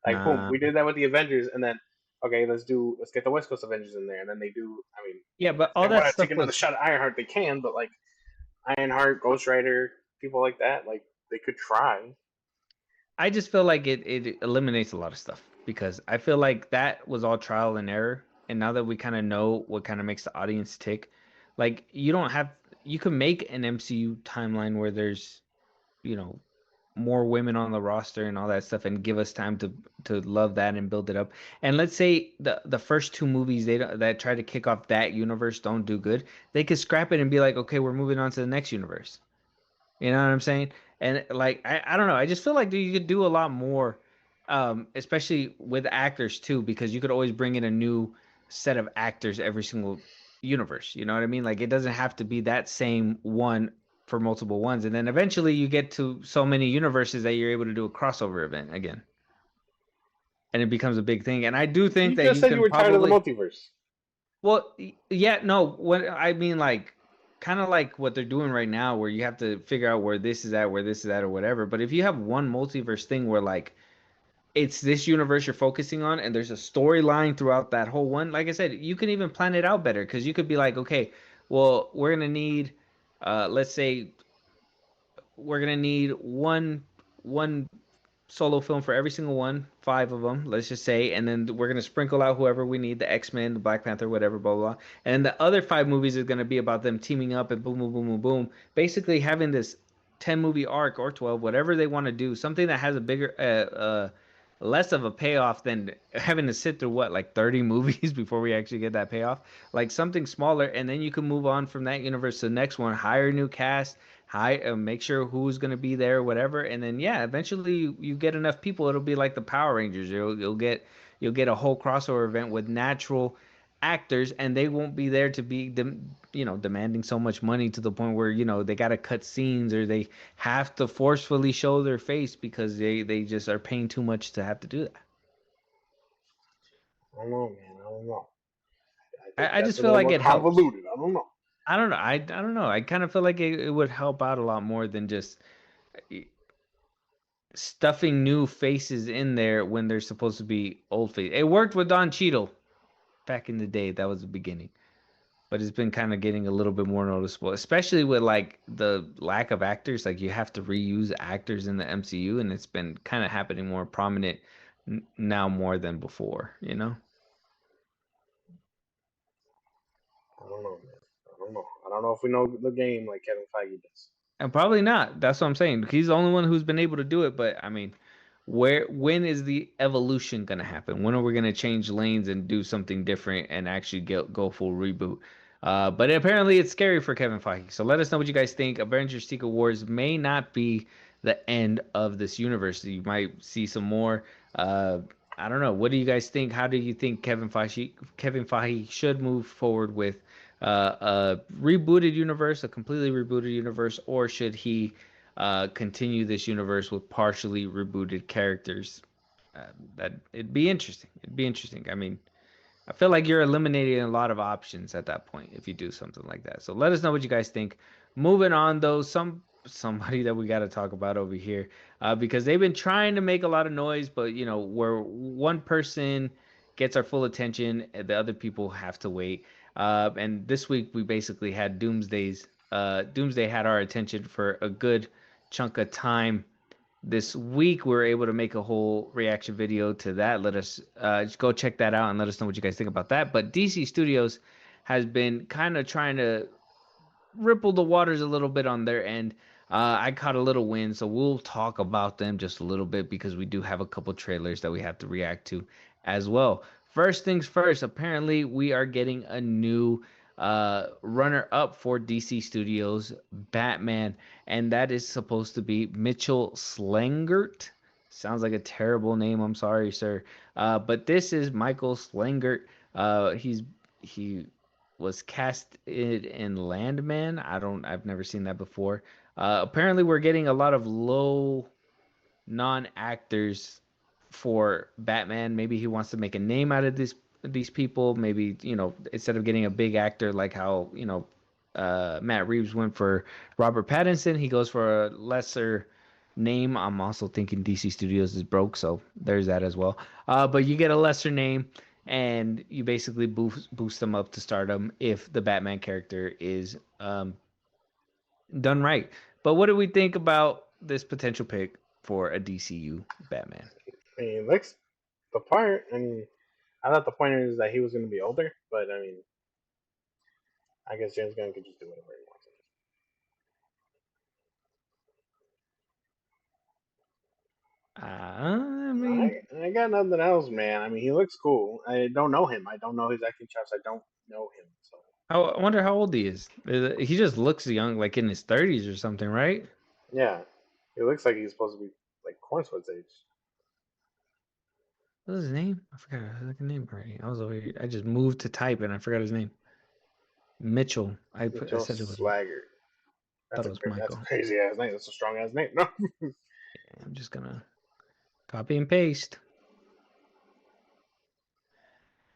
Like, boom,
Nah.
we did that with the Avengers, and then okay, let's get the West Coast Avengers in there, and then they do. I mean,
Yeah, but
if they
all that
want to take
stuff
another
was
shot at Ironheart, they can. But like Ironheart, Ghost Rider, people like that, like they could try.
I just feel like it eliminates a lot of stuff because I feel like that was all trial and error. And now that we kind of know what kind of makes the audience tick, like you don't have you can make an MCU timeline where there's, you know, more women on the roster and all that stuff and give us time to love that and build it up. And let's say the first two movies that try to kick off that universe don't do good, they could scrap it and be like, "Okay, we're moving on to the next universe." You know what I'm saying? And like I don't know, I just feel like you could do a lot more, especially with actors too, because you could always bring in a new set of actors every single universe. You know what I mean? Like it doesn't have to be that same one for multiple ones, and then eventually you get to so many universes that you're able to do a crossover event again, and it becomes a big thing. And I do think
You
that
just
you
said you
can
were tired of the
probably
multiverse.
well, yeah, no, what I mean, like, kind of like what they're doing right now, where you have to figure out where this is at, where this is at, or whatever. But if you have one multiverse thing where, like, it's this universe you're focusing on, and there's a storyline throughout that whole one, like I said, you can even plan it out better because you could be like, okay, well, we're gonna need, let's say, we're gonna need one solo film for every single one, five of them, let's just say, and then we're gonna sprinkle out whoever we need, the X-Men, the Black Panther, whatever, blah blah. Blah. And the other five movies is gonna be about them teaming up and boom, boom, boom, boom, boom, basically having this 10 movie arc or 12, whatever they want to do, something that has a bigger, less of a payoff than having to sit through what like 30 movies before we actually get that payoff. Like something smaller, and then you can move on from that universe to the next one, hire a new cast, make sure who's going to be there, whatever, and then yeah, eventually you get enough people, it'll be like the Power Rangers. You'll get a whole crossover event with natural actors, and they won't be there to be demanding so much money to the point where they got to cut scenes or they have to forcefully show their face because they just are paying too much to have to do that.
I don't know, man. I don't know. I think
I
that's
just
a
feel
little
like
more
it helps.
convoluted. I don't know.
I don't know. I don't know. I kind of feel like it would help out a lot more than just stuffing new faces in there when they're supposed to be old face. It worked with Don Cheadle back in the day. That was the beginning. But it's been kind of getting a little bit more noticeable, especially with like the lack of actors. Like you have to reuse actors in the MCU, and it's been kind of happening more prominent now more than before, you know?
I don't know, man. I don't know. I don't know if we know the game like Kevin Feige does.
And probably not. That's what I'm saying. He's the only one who's been able to do it. But I mean, when is the evolution gonna happen? When are we gonna change lanes and do something different and actually go full reboot? But apparently it's scary for Kevin Feige. So let us know what you guys think. Avengers: Secret Wars may not be the end of this universe. You might see some more. Uh, I don't know. What do you guys think? How do you think Kevin Feige should move forward with a rebooted universe, a completely rebooted universe, or should he continue this universe with partially rebooted characters? That it'd be interesting. It'd be interesting. I mean, I feel like you're eliminating a lot of options at that point if you do something like that. So let us know what you guys think. Moving on though, somebody that we got to talk about over here because they've been trying to make a lot of noise, but where one person gets our full attention, the other people have to wait. And this week we basically had Doomsday's. Doomsday had our attention for a good chunk of time this week. We were able to make a whole reaction video to that. Let us just go check that out and let us know what you guys think about that. But DC Studios has been kind of trying to ripple the waters a little bit on their end. I caught a little win, so we'll talk about them just a little bit because we do have a couple trailers that we have to react to as well. First things first, apparently we are getting a new runner up for DC Studios Batman, and that is supposed to be Mitchell Slangert. Sounds like a terrible name. I'm sorry, sir. But this is Michael Slangert. He was cast in Landman. I've never seen that before. Apparently, we're getting a lot of low non-actors for Batman. Maybe he wants to make a name out of these people. Maybe instead of getting a big actor like how Matt Reeves went for Robert Pattinson. He goes for a lesser name. I'm also thinking DC Studios is broke, so there's that as well. But you get a lesser name, and you basically boost them up to stardom if the Batman character is done right. But what do we think about this potential pick for a DCU Batman?
I mean, it looks the part. I mean, I thought the point is that he was going to be older, but I mean, I guess James Gunn could just do whatever he wants.
I mean,
I got nothing else, man. I mean, he looks cool. I don't know him. I don't know his acting chops. I don't know him. So
I wonder how old he is. He just looks young, like in his 30s or something, right?
yeah, it looks like he's supposed to be like Cornswood's age.
What's his name? I forgot his name already. I was over here. I just moved to type and I forgot his name. Mitchell. I
Mitchell
said it was.
Slaggert.
Thought it was
That's a
Michael.
crazy ass name. That's a strong ass name. No,
I'm just gonna copy and paste.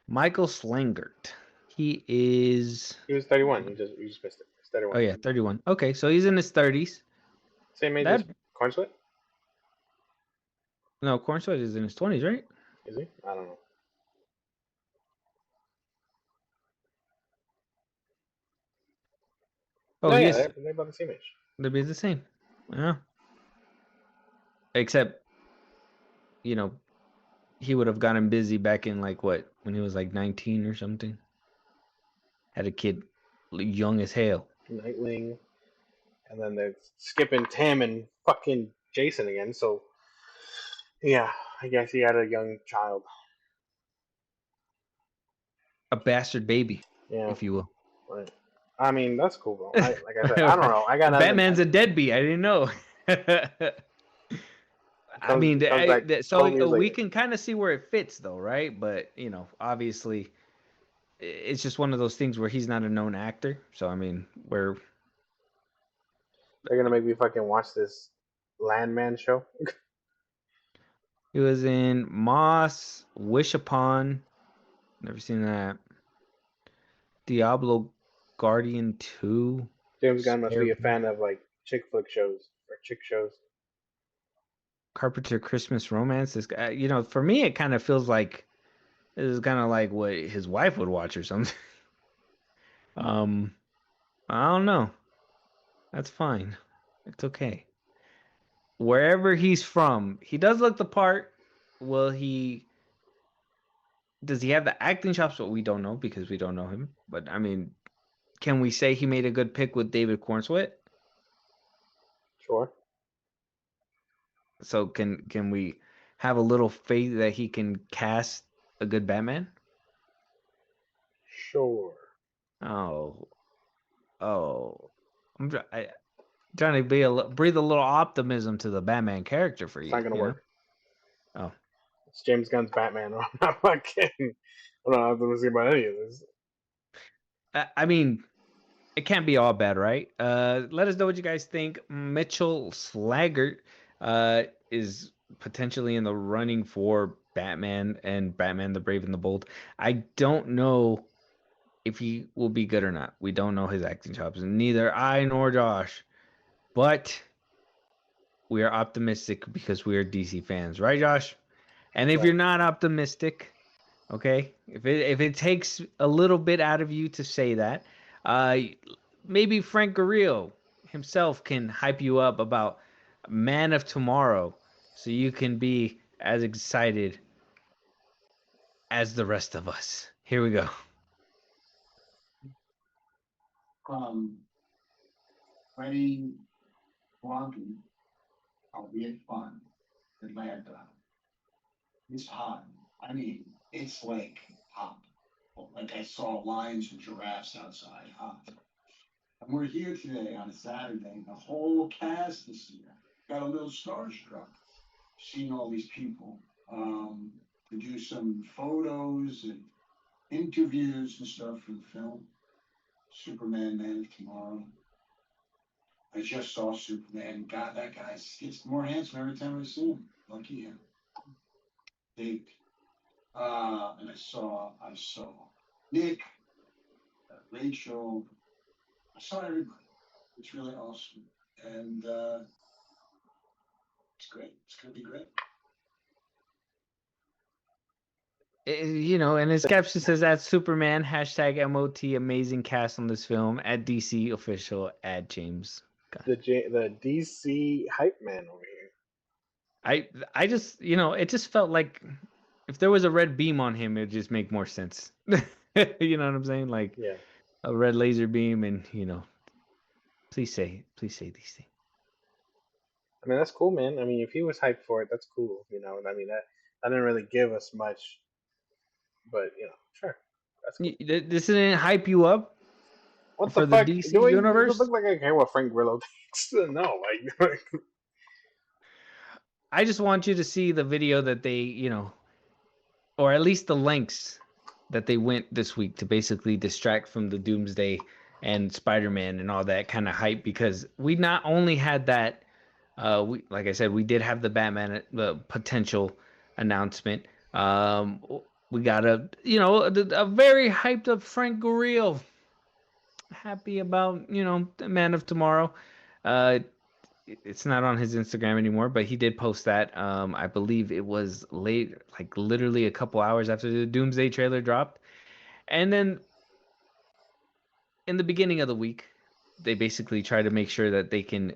Michael Slangert. He is.
he was 31. You just missed it. He's
Oh
31.
yeah, 31. Okay, so he's in his 30s.
Same age as
That
Cornswood.
no, Cornswell is in his 20s, right?
Is he? I don't know.
Oh,
No,
he
yeah,
is.
they're about the same age.
They'll be the same. Yeah. Except, you know, he would have gotten busy back in like what when he was like 19 or something. Had a kid, young as hell.
Nightwing, and then they're skipping Tim and fucking Jason again. So yeah, I guess he had a young child.
A bastard baby,
Yeah,
if you will.
right. I mean, that's cool, bro. Like I said, I don't know. I got nothing.
Batman's a deadbeat. I didn't know. I mean,
He comes back
so
12 years
we
later.
can kind of see where it fits, though, right? But obviously, it's just one of those things where he's not a known actor. So I mean, where
They're gonna make me fucking watch this Landman show.
he was in Moss, Wish Upon, never seen that. Diablo Guardian 2,
James Gunn must
Spare
be a
Room,
fan of like chick flick shows or chick shows.
Carpenter Christmas Romance. This guy, for me, it kind of feels like this is kind of like what his wife would watch or something. Um, I don't know. That's fine. It's okay. Wherever he's from, he does look the part. Will he? Does he have the acting chops? Well, we don't know because we don't know him. But I mean, can we say he made a good pick with David Cornsweet?
Sure,
So can we have a little faith that he can cast a good Batman?
sure.
Oh, oh, trying to breathe a little optimism to the Batman character for
It's
you.
not gonna
You know?
work.
Oh,
It's James Gunn's Batman. I'm not fucking. I'm not optimistic about any of this.
I mean, it can't be all bad, right? Let us know what you guys think. Mitchell Slaggart is potentially in the running for Batman and Batman the Brave and the Bold. I don't know if he will be good or not. We don't know his acting chops, neither I nor Josh. But we are optimistic because we are DC fans, right, Josh? And if you're
Right.
not optimistic, okay, if it takes a little bit out of you to say that, uh, maybe Frank Grillo himself can hype you up about Man of Tomorrow, so you can be as excited as the rest of us. Here we go.
From Freddie Blonky, albeit fun, Atlanta. It's hot. I mean, it's like hot. Like I saw lions and giraffes outside. Hot. And we're here today on a Saturday. The whole cast is here. Got a little starstruck seeing all these people to do some photos and interviews and stuff for the film. Superman, Man of Tomorrow. I just saw Superman. God, that guy gets more handsome every time I see him. Lucky him. Date. And I saw Nick, Rachel. I saw everybody. It's really awesome. And it's great. It's going to be great.
You know, and his caption says at Superman hashtag MOT amazing cast on this film at DC official at James.
The DC hype man over here.
I just, you know, it just felt like if there was a red beam on him, it'd just make more sense. You know what I'm saying? Like
Yeah.
a red laser beam, and you know, please say these things.
I mean, that's cool, man. I mean, if he was hyped for it, that's cool. You know, I mean, that didn't really give us much, but you know, sure, that's cool.
This didn't hype you up
What the
for the
fuck?
DC
Does it
universe?
look like I care what Frank Grillo thinks? No, like.
I just want you to see the video that they, you know, or at least the lengths that they went this week to basically distract from the Doomsday and Spider-Man and all that kind of hype, because we not only had that, we, like I said, we did have the Batman potential announcement. We got a very hyped up Frank Grillo. Happy about, you know, the Man of Tomorrow. It's not on his Instagram anymore, but he did post that. I believe it was late, like literally a couple hours after the Doomsday trailer dropped. And then in the beginning of the week, they basically try to make sure that they can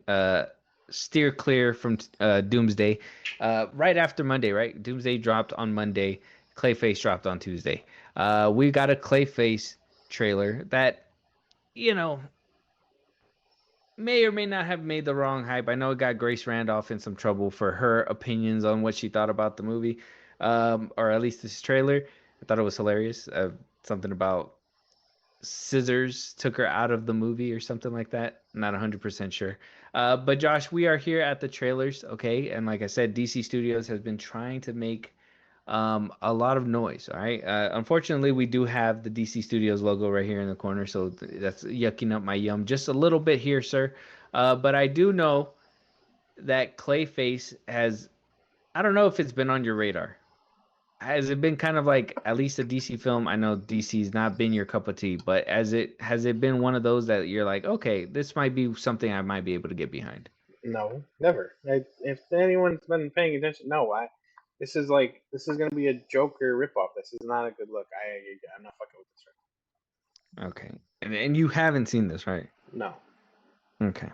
steer clear from Doomsday right after Monday, right? Doomsday dropped on Monday. Clayface dropped on Tuesday. We got a Clayface trailer that, you know, may or may not have made the wrong hype. I know it got Grace Randolph in some trouble for her opinions on what she thought about the movie, or at least this trailer. I thought it was hilarious. Something about scissors took her out of the movie or something like that. Not 100% sure. But Josh, we are here at the trailers, okay? And like I said, DC Studios has been trying to make a lot of noise. All right. Unfortunately, we do have the DC Studios logo right here in the corner, so that's yucking up my yum just a little bit here, sir. But I do know that Clayface has. I don't know if it's been on your radar. Has it been kind of like at least a DC film? I know DC's not been your cup of tea, but has it been one of those that you're like, okay, this might be something I might be able to get behind?
No, never. If anyone's been paying attention, no. This is gonna be a Joker ripoff. This is not a good look. I'm not fucking with this right.
Okay, and you haven't seen this, right?
No.
Okay.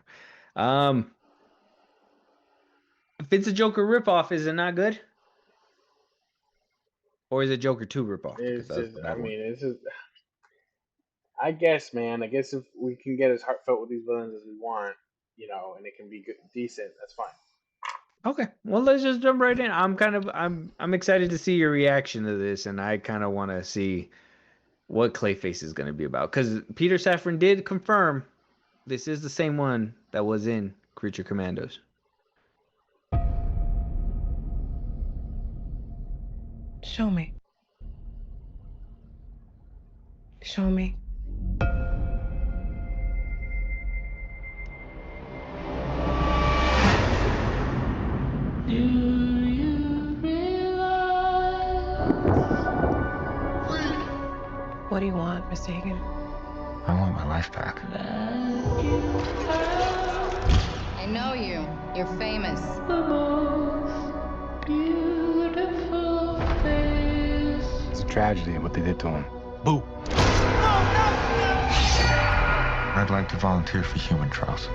If it's a Joker ripoff, is it not good? Or is it Joker 2 ripoff?
It's just. I guess, man. I guess if we can get as heartfelt with these villains as we want, you know, and it can be good, decent, that's fine.
Okay, well, let's just jump right in. I'm excited to see your reaction to this, and I kind of want to see what Clayface is going to be about, because Peter Safran did confirm this is the same one that was in Creature Commandos.
Show me. Show me. What do you want, Miss Hagen?
I want my life back.
I know you. You're famous.
It's a tragedy what they did to him.
Boo.
I'd like to volunteer for human trials.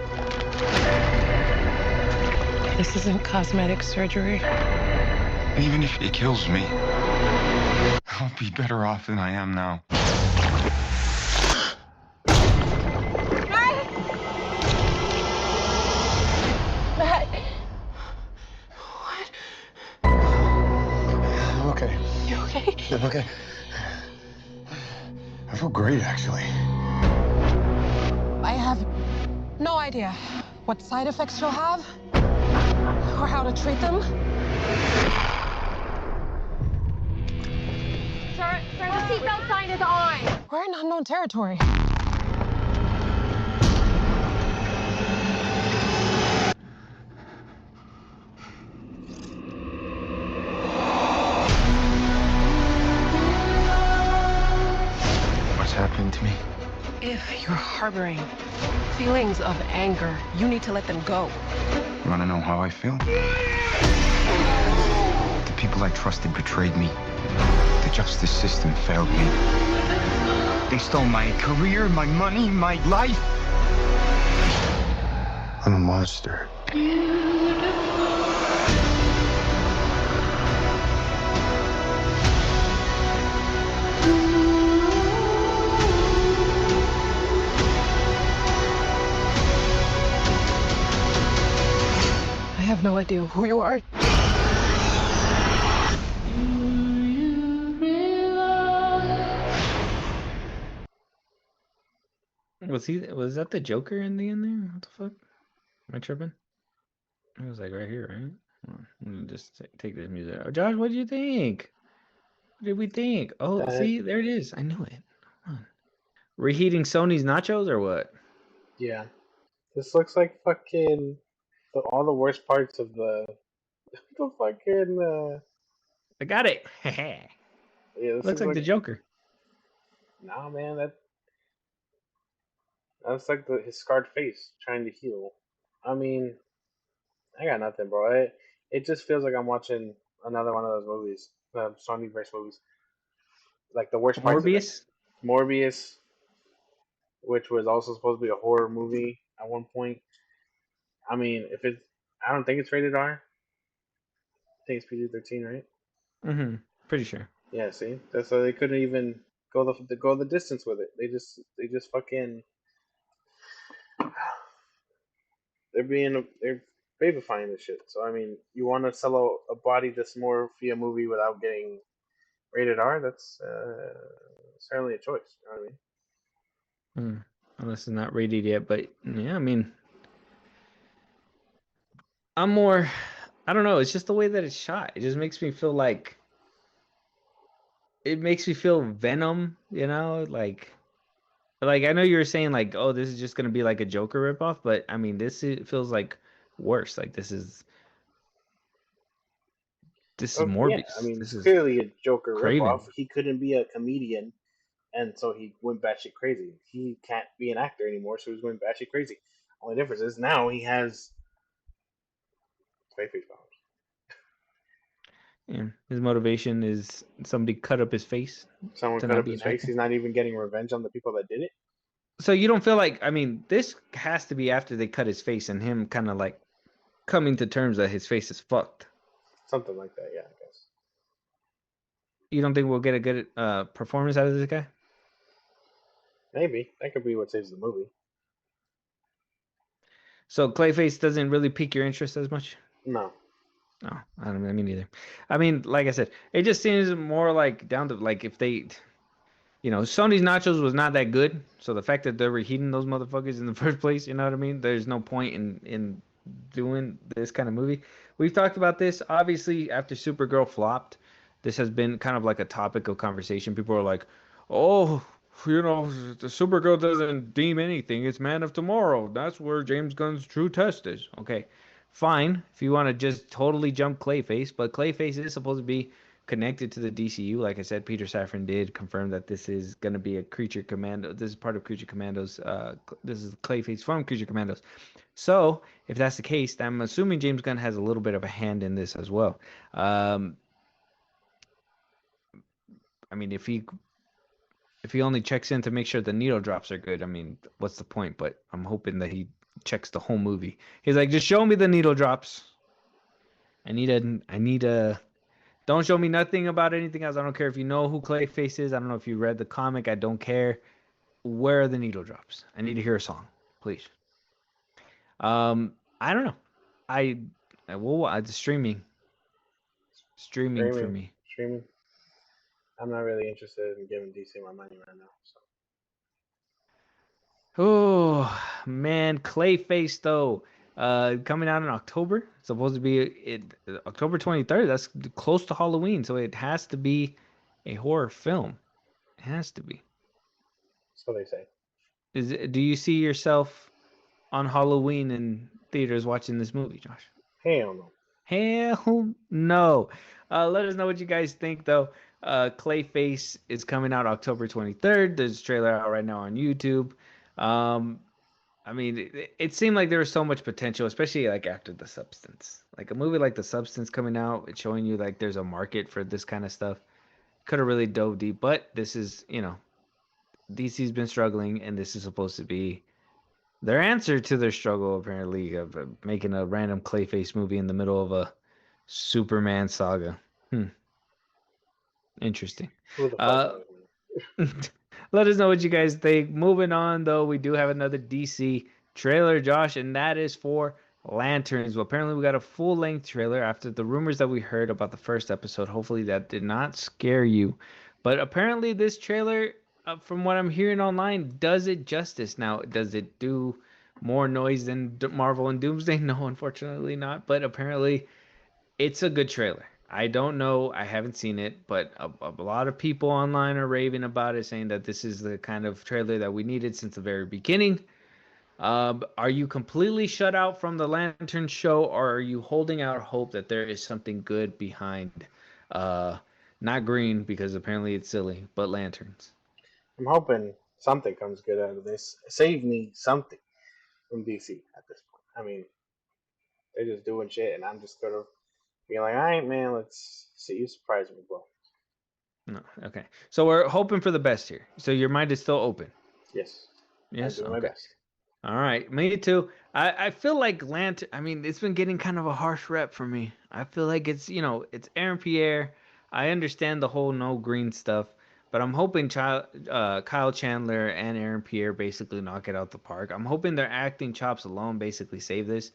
This isn't cosmetic surgery.
Even if it kills me, I'll be better off than I am now.
Matt! What?
I'm okay.
You okay?
I'm okay. I feel great, actually.
I have no idea what side effects you'll have or how to treat them.
Sir, the seatbelt sign is on.
We're in unknown territory.
What's happening to me?
If you're harboring feelings of anger, you need to let them go.
You want to know how I feel? The people I trusted betrayed me. The justice system failed me. They stole my career, my money, my life. I'm a monster.
I have no idea who you are.
Was that the Joker in the end there? What the fuck? Am I tripping? It was like right here, right? Hold on, let me just take this music out. Josh, what do you think? What did we think? Oh, see, there it is. I knew it. Hold on. Reheating Sony's nachos or what?
Yeah. This looks like fucking all the worst parts of the fucking.
I got it.
Yeah, this
Looks like the Joker.
Nah, man, that's like his scarred face trying to heal. I mean, I got nothing, bro. It just feels like I'm watching another one of those movies, the Sonyverse movies. Like the worst parts of it.
Morbius?
Morbius, which was also supposed to be a horror movie at one point. I mean, I don't think it's rated R. I think it's PG-13, right?
Mm-hmm. Pretty sure.
Yeah. See, that's so they couldn't even go the distance with it. They just fucking they're babifying this shit. So I mean, you want to sell a body dysmorphia movie without getting rated R? That's certainly a choice. You know what I mean?
Unless it's not rated yet, but yeah, I mean, I'm more. I don't know. It's just the way that it's shot. It just makes me feel like. It makes me feel Venom. You know, like I know you were saying like, oh, this is just gonna be like a Joker ripoff, but I mean, it feels like worse. Like this is
Yeah, I
Morbius.
mean,
This
it's
is
clearly a Joker ripoff.
Craven.
He couldn't be a comedian, and so he went batshit crazy. He can't be an actor anymore, so he's going batshit crazy. Only difference is now he has face powers.
Yeah, his motivation is somebody cut up his face
Someone
to
cut
not
up
be
his
an
face.
actor.
He's not even getting revenge on the people that did it.
So you don't feel like, I mean, this has to be after they cut his face and him kind of like coming to terms that his face is fucked.
Something like that, yeah, I guess.
You don't think we'll get a good performance out of this guy?
Maybe that could be what saves the movie.
So Clayface doesn't really pique your interest as much?
No.
No, I mean neither. I mean, like I said, it just seems more like down to like if they, Sony's nachos was not that good. So the fact that they're reheating those motherfuckers in the first place, you know what I mean? There's no point in doing this kind of movie. We've talked about this. Obviously, after Supergirl flopped, this has been kind of like a topic of conversation. People are like, oh, the Supergirl doesn't deem anything. It's Man of Tomorrow. That's where James Gunn's true test is. Okay, fine. If you want to just totally jump Clayface, but Clayface is supposed to be connected to the DCU. Like I said, Peter Safran did confirm that this is going to be a Creature Commando. This is part of Creature Commandos. This is Clayface from Creature Commandos. So, if that's the case, I'm assuming James Gunn has a little bit of a hand in this as well. I mean, if he only checks in to make sure the needle drops are good, I mean, what's the point? But I'm hoping that he checks the whole movie. He's like, just show me the needle drops. I need a. Don't show me nothing about anything else. I don't care if you know who Clayface is. I don't know if you read the comic. I don't care. Where are the needle drops? I need to hear a song, please. I don't know. I will. It's streaming for me.
Streaming. I'm not really interested in giving DC my money right now. So.
Oh man, Clayface though, coming out in October. It's supposed to be October 23rd. That's close to Halloween, so it has to be a horror film. It has to be.
So they say.
Do you see yourself on Halloween in theaters watching this movie, Josh?
Hell no.
Hell no. Let us know what you guys think though. Clayface is coming out October 23rd. There's a trailer out right now on YouTube. I mean, it seemed like there was so much potential, especially like after The Substance. Like a movie like The Substance coming out, it's showing you like there's a market for this kind of stuff. Could have really dove deep, but this is, DC's been struggling, and this is supposed to be their answer to their struggle, apparently, of making a random Clayface movie in the middle of a Superman saga. Interesting.
Who the fuck
Uh,
knows, man?
Let us know what you guys think. Moving on, though, we do have another DC trailer, Josh, and that is for Lanterns. Well, apparently, we got a full length trailer after the rumors that we heard about the first episode. Hopefully, that did not scare you. But apparently, this trailer, from what I'm hearing online, does it justice. Now, does it do more noise than Marvel and Doomsday? No, unfortunately not. But apparently, it's a good trailer. I don't know. I haven't seen it, but a lot of people online are raving about it, saying that this is the kind of trailer that we needed since the very beginning. Are you completely shut out from the Lantern show, or are you holding out hope that there is something good behind, not green, because apparently it's silly, but lanterns?
I'm hoping something comes good out of this. Save me something from DC at this point. I mean, they're just doing shit, and I'm just gonna be like, all right, man, let's see you surprise me, bro.
No, okay. So we're hoping for the best here. So your mind is still open.
Yes.
Yes.
I'm doing my
Okay.
best.
All right, me too. I feel like Lantern. I mean, it's been getting kind of a harsh rep for me. I feel like it's Aaron Pierre. I understand the whole no green stuff, but I'm hoping Kyle Chandler and Aaron Pierre basically knock it out the park. I'm hoping their acting chops alone basically save this.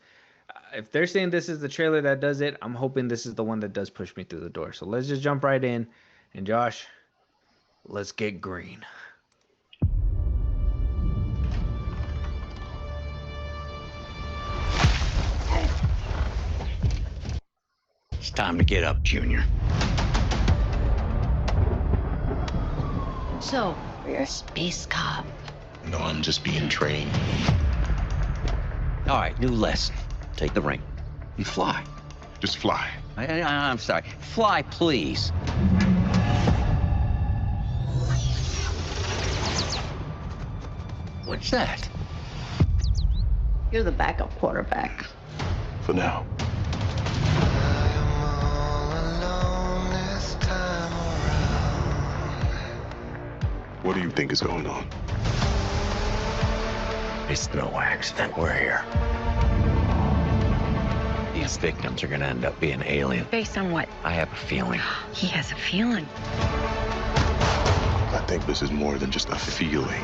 If they're saying this is the trailer that does it, I'm hoping this is the one that does push me through the door. So let's just jump right in. And Josh, let's get green.
It's time to get up, Junior.
So, you're a space cop.
No, I'm just being trained.
All right, new lesson. Take the ring and fly.
Just fly.
I'm sorry. Fly, please. What's that?
You're the backup quarterback.
For now. What do you think is going on?
It's no accident we're here. These victims are gonna end up being alien.
Based on what?
I have a feeling.
He has a feeling.
I think this is more than just a feeling.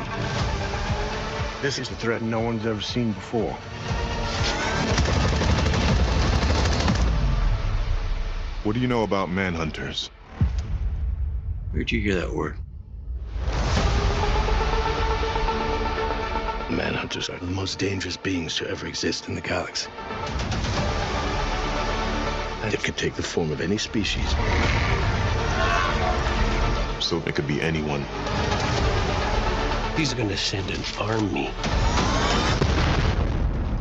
This is a threat no one's ever seen before.
What do you know about manhunters?
Where'd you hear that word?
Manhunters are the most dangerous beings to ever exist in the galaxy. And it could take the form of any species.
So it could be anyone.
He's gonna send an army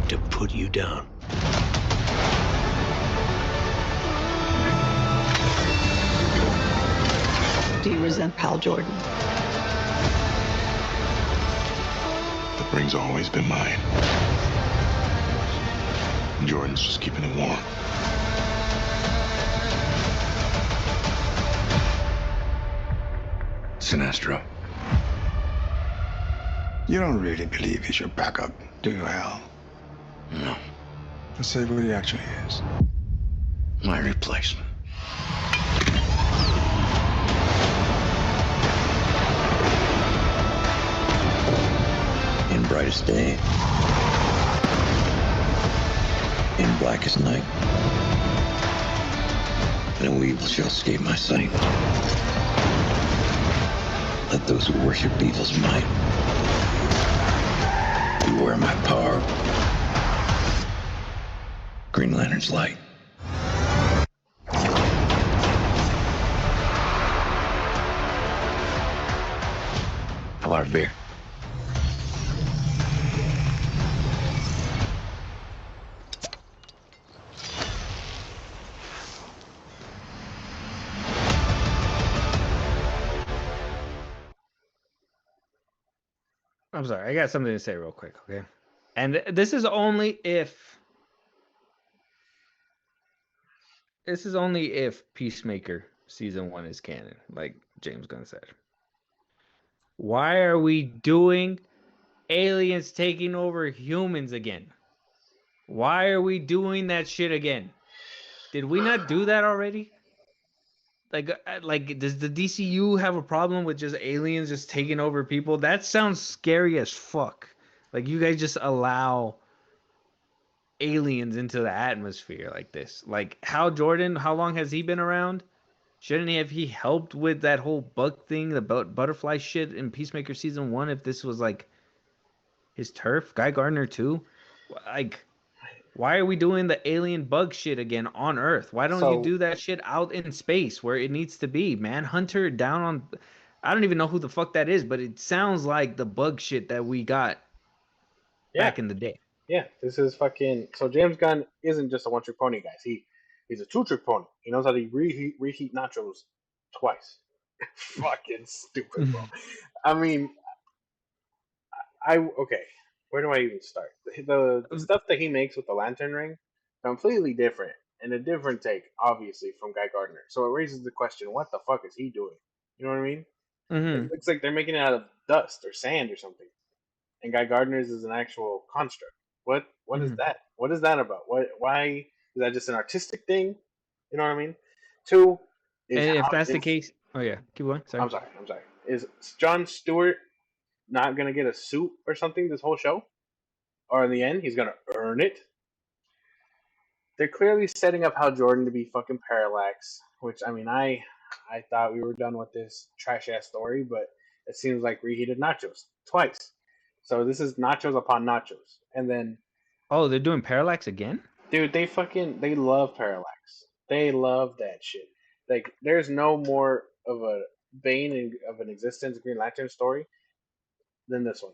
to put you down.
Do you resent Hal Jordan?
The ring's always been mine. Jordan's just keeping it warm.
Sinestro.
You don't really believe he's your backup, do you, Hal?
No.
Let's say what he actually is.
My replacement. In brightest day, in blackest night, no evil shall escape my sight. Let those who worship evil's might beware my power. Green Lantern's light. How about a beer?
I'm sorry. I got something to say real quick, okay? And this is only if Peacemaker season 1 is canon, like James Gunn said. Why are we doing aliens taking over humans again? Why are we doing that shit again? Did we not do that already? Like, does the DCU have a problem with just aliens just taking over people? That sounds scary as fuck. Like, you guys just allow aliens into the atmosphere like this. Like, Hal Jordan, how long has he been around? Shouldn't he helped with that whole bug thing, the butterfly shit in Peacemaker season 1 if this was like his turf? Guy Gardner too? Like, why are we doing the alien bug shit again on Earth? Why don't you
So
do that shit out in space where it needs to be? Manhunter down on, I don't even know who the fuck that is, but it sounds like the bug shit that we got
yeah,
back in the day.
yeah, this is fucking. So James Gunn isn't just a one-trick pony, guys. He's a two-trick pony. He knows how to reheat nachos twice. Fucking stupid, bro. I mean, okay. Where do I even start? The stuff that he makes with the lantern ring, completely different and a different take, obviously, from Guy Gardner. So it raises the question: what the fuck is he doing? You know what I mean? It
Mm-hmm.
looks like they're making it out of dust or sand or something. And Guy Gardner's is an actual construct. What is
Mm-hmm.
that? What is that about? Why is that just an artistic thing? You know what I mean? Two is
And if
how
that's the
is
case, oh yeah, keep going. Sorry.
I'm sorry. Is Jon Stewart not gonna get a suit or something this whole show? Or in the end, he's gonna earn it? They're clearly setting up Hal Jordan to be fucking Parallax, which I mean, I thought we were done with this trash ass story, but it seems like reheated nachos twice. So this is nachos upon nachos, and then
Oh, they're doing Parallax again?
dude, they love Parallax. They love that shit. Like, there's no more of a of an existence Green Lantern story than this one.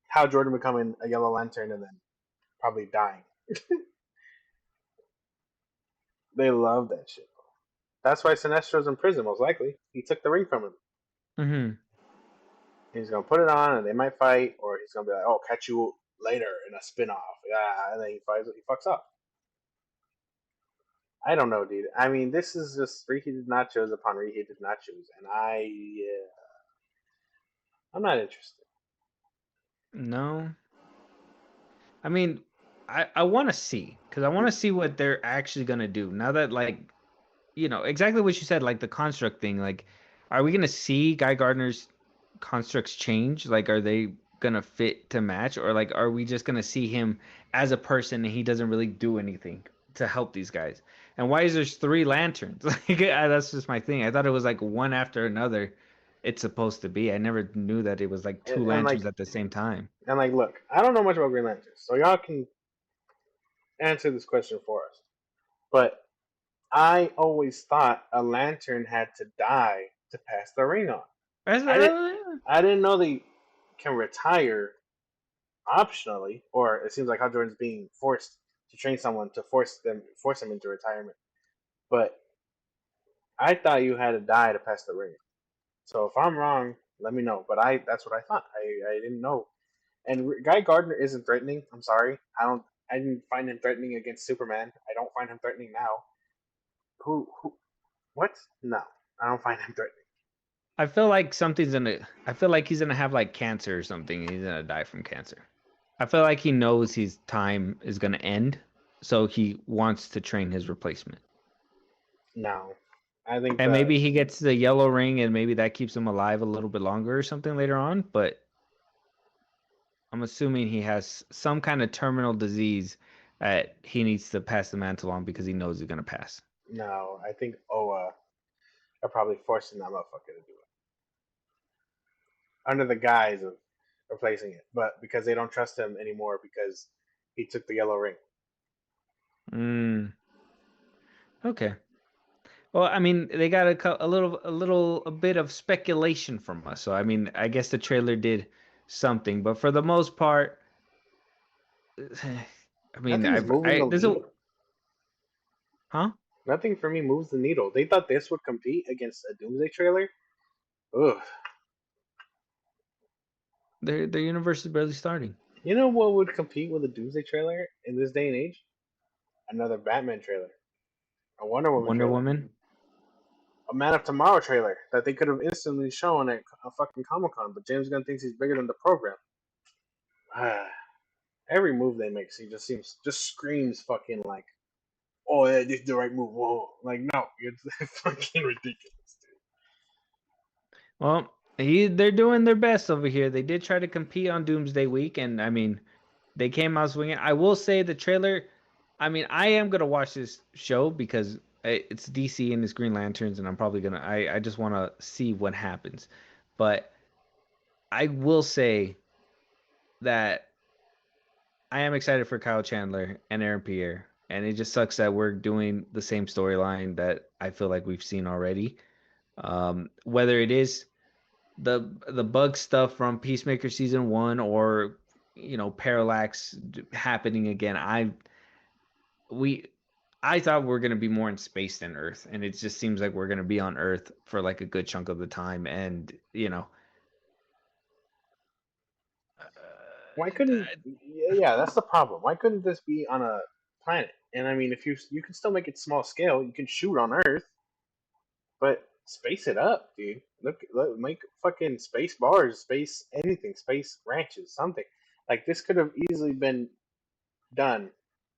Hal Jordan becoming a Yellow Lantern and then probably dying. They love that shit. That's why Sinestro's in prison, most likely. He took the ring from him.
Mm-hmm.
He's gonna put it on, and they might fight, or he's gonna be like, "Oh, catch you later" in a spin-off. Yeah, and then he fucks up. I don't know, dude. I mean, this is just reheated nachos upon reheated nachos, and I'm not interested.
No. I mean, I want to see because I want to see what they're actually gonna do now that like exactly what you said, like the construct thing. Like, are we gonna see Guy Gardner's constructs change? Like, are they gonna fit to match, or like, are we just gonna see him as a person and he doesn't really do anything to help these guys? And why is there's 3 lanterns? Like, that's just my thing. I thought it was like one after another. It's supposed to be. I never knew that it was like two
And like,
lanterns at the same time.
look, I don't know much about Green Lanterns, so y'all can answer this question for us. But I always thought a lantern had to die to pass the ring on. I didn't know they can retire optionally, or it seems like Hal Jordan's being forced to train someone to force him into retirement. But I thought you had to die to pass the ring. So if I'm wrong, let me know. But that's what I thought. I didn't know. And Guy Gardner isn't threatening. I'm sorry. I didn't find him threatening against Superman. I don't find him threatening now. Who what? No. I don't find him threatening.
I feel like I feel like he's gonna have like cancer or something. And he's gonna die from cancer. I feel like he knows his time is gonna end, so he wants to train his replacement.
No. I think
And maybe he gets the yellow ring, and maybe that keeps him alive a little bit longer or something later on. But I'm assuming he has some kind of terminal disease that he needs to pass the mantle on because he knows he's gonna pass.
no. I think Oa are probably forcing that motherfucker to do it under the guise of replacing it, but because they don't trust him anymore because he took the yellow ring.
Okay. Well, I mean, they got a bit of speculation from us. So, I mean, I guess the trailer did something, but for the most part, I mean,
Nothing's moving the needle.
Huh?
Nothing for me moves the needle. They thought this would compete against a Doomsday trailer. Ugh.
Their universe is barely starting.
You know what would compete with a Doomsday trailer in this day and age? Another Batman trailer, a Wonder Woman
Wonder
trailer,
Woman.
a Man of Tomorrow trailer that they could have instantly shown at a fucking Comic Con, but James Gunn thinks he's bigger than the program. Every move they make, he just screams fucking like, "Oh yeah, this is the right move." Whoa, like no, it's fucking ridiculous, dude.
Well, they're doing their best over here. They did try to compete on Doomsday Week, and I mean, they came out swinging. I will say the trailer. I mean, I am gonna watch this show because it's DC and it's Green Lanterns, and I'm probably gonna. I just want to see what happens, but I will say that I am excited for Kyle Chandler and Aaron Pierre, and it just sucks that we're doing the same storyline that I feel like we've seen already. Whether it is the bug stuff from Peacemaker season 1 or Parallax happening again, I thought we are gonna be more in space than Earth, and it just seems like we're gonna be on Earth for like a good chunk of the time, and
Why couldn't? Yeah, that's the problem. Why couldn't this be on a planet? And I mean, if you can still make it small scale, you can shoot on Earth, but space it up, dude. Make fucking space bars, space anything, space ranches, something. Like this could have easily been done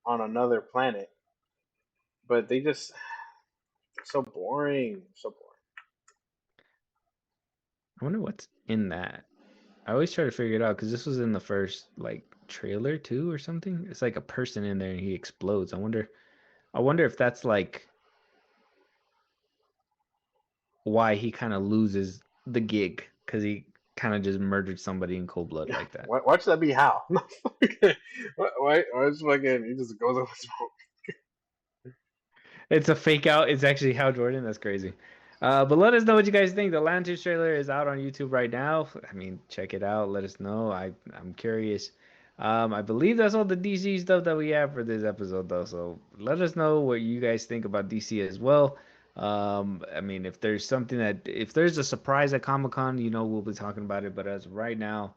on another planet, but they just so boring, so boring.
I wonder what's in that. I always try to figure it out because this was in the first like trailer too or something. It's like a person in there and he explodes. I wonder if that's like why he kind of loses the gig because he kind of just murdered somebody in cold blood like that.
Why should that be Hal? Why fucking he just goes over smoke?
It's a fake out. It's actually Hal Jordan. That's crazy. But let us know what you guys think. The Lanterns trailer is out on YouTube right now. I mean, check it out. Let us know. I'm curious. I believe that's all the DC stuff that we have for this episode, though. So let us know what you guys think about DC as well. I mean, if there's a surprise at Comic-Con, we'll be talking about it. But as of right now,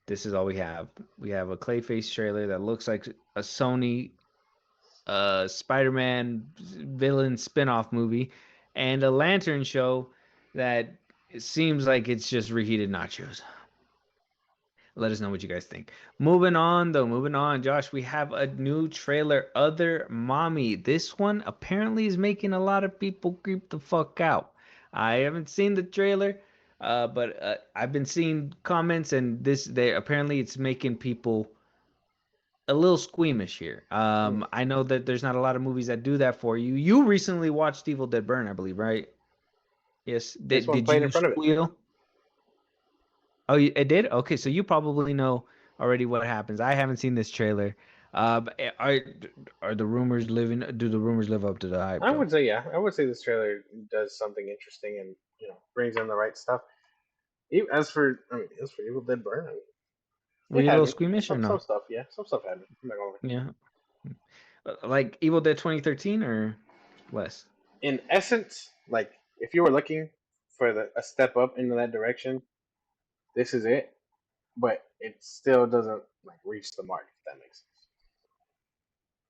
this is all we have. We have a Clayface trailer that looks like a Sony Spider-Man villain spin-off movie, and a Lantern show that seems like it's just reheated nachos. Let us know what you guys think. Moving on, Josh, we have a new trailer, Other Mommy. This one apparently is making a lot of people creep the fuck out. I haven't seen the trailer, but I've been seeing comments, and apparently it's making people a little squeamish here. I know that there's not a lot of movies that do that for you. You recently watched Evil Dead Burn, I believe, right? Yes. Did you squeal? Oh, it did? Okay, so you probably know already what happens. I haven't seen this trailer. Are the rumors living? Do the rumors live up to the hype?
I would say yeah. I would say this trailer does something interesting and brings in the right stuff. As for Evil Dead Burn,
were you a little squeamish or no?
Some stuff, yeah. Some stuff happened. I'm not gonna lie.
Yeah. Like Evil Dead 2013 or less?
In essence, like if you were looking for a step up into that direction, this is it. But it still doesn't reach the mark, if that makes sense.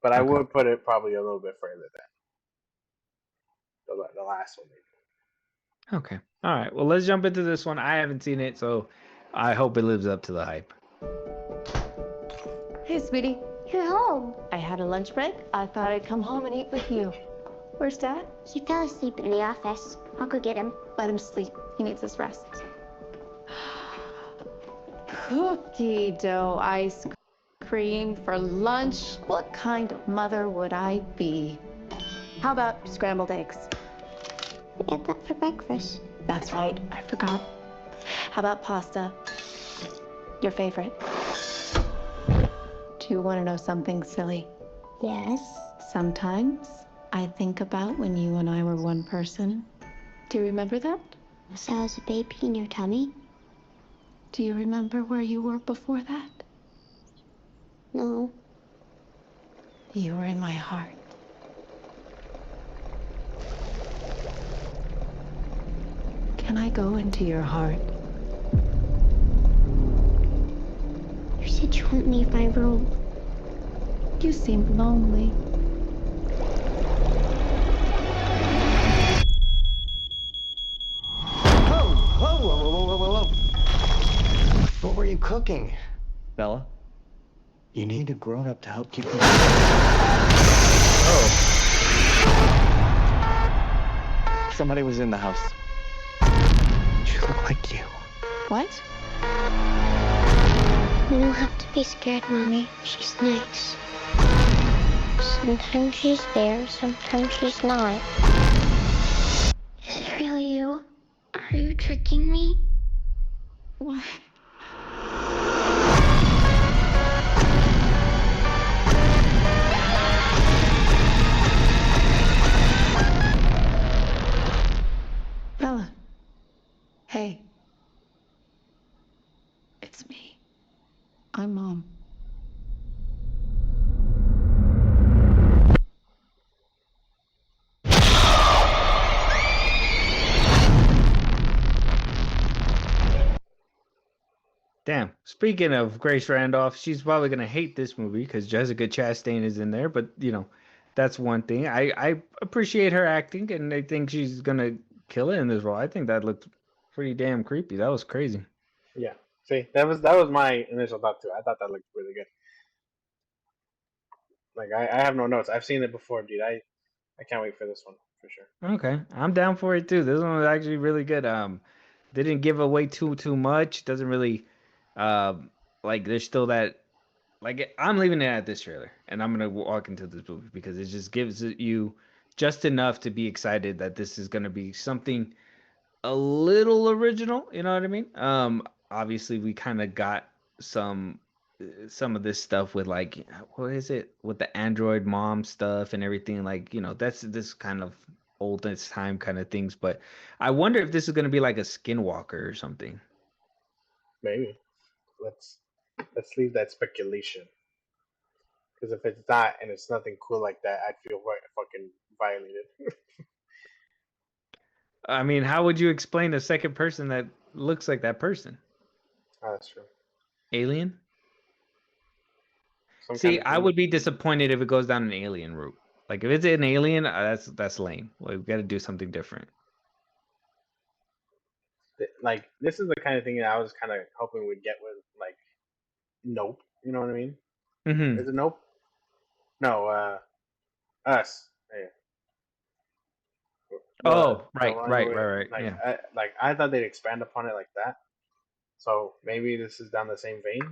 But I would put it probably a little bit further than the last one. Maybe.
Okay. All right. Well, let's jump into this one. I haven't seen it, so I hope it lives up to the hype.
Hey, sweetie.
You're home.
I had a lunch break. I thought I'd come home and eat with you. Where's Dad?
He fell asleep in the office. I'll go get him.
Let him sleep. He needs his rest. Cookie dough ice cream for lunch. What kind of mother would I be? How about scrambled eggs?
We had that for breakfast.
That's right. I forgot. How about pasta? Your favorite. Do you want to know something silly?
Yes.
Sometimes I think about when you and I were one person. Do you remember that?
So I was a baby in your tummy?
Do you remember where you were before that?
No.
You were in my heart. Can I go into your heart?
You said you wouldn't leave my room.
You seem lonely.
Whoa. What were you cooking?
Bella?
You need a grown-up to help keep you.
Oh. Somebody was in the house.
She looked like you.
What?
You don't have to be scared, Mommy. She's nice. Sometimes she's there, sometimes she's not. Is it really you? Are you tricking me?
What? Bella. Hey. It's me. I'm Mom.
Damn. Speaking of Grace Randolph, she's probably gonna hate this movie because Jessica Chastain is in there. But that's one thing. I appreciate her acting, and I think she's gonna kill it in this role. I think that looked pretty damn creepy. That was crazy.
Yeah. See, that was my initial thought too. I thought that looked really good. Like I have no notes. I've seen it before, dude. I can't wait for this one for sure.
Okay, I'm down for it too. This one was actually really good. Didn't give away too much. Doesn't really, like there's still that. Like I'm leaving it at this trailer, and I'm gonna walk into this movie because it just gives you just enough to be excited that this is gonna be something a little original. You know what I mean? Obviously we kind of got some some of this stuff with like what is it with the Android mom stuff and everything. Like that's this kind of oldest time kind of things. But I wonder if this is gonna be like a Skinwalker or something.
Maybe. Let's leave that speculation. Because if it's not and it's nothing cool like that, I'd feel fucking violated.
I mean, how would you explain a second person that looks like that person?
Oh, that's true.
Alien?
Some
See,
kind of
I
demon.
would be disappointed if it goes down an alien route. Like if it's an alien, that's lame. Like, we got to do something different.
Like this is the kind of thing that I was kind of hoping we'd get with like Nope. You know what I mean?
Mm-hmm.
Is it Nope? No. Us. Yeah.
Oh,
The
right,
one
right,
where,
right, right.
like
Yeah.
I thought they'd expand upon it like that. So maybe this is down the same vein.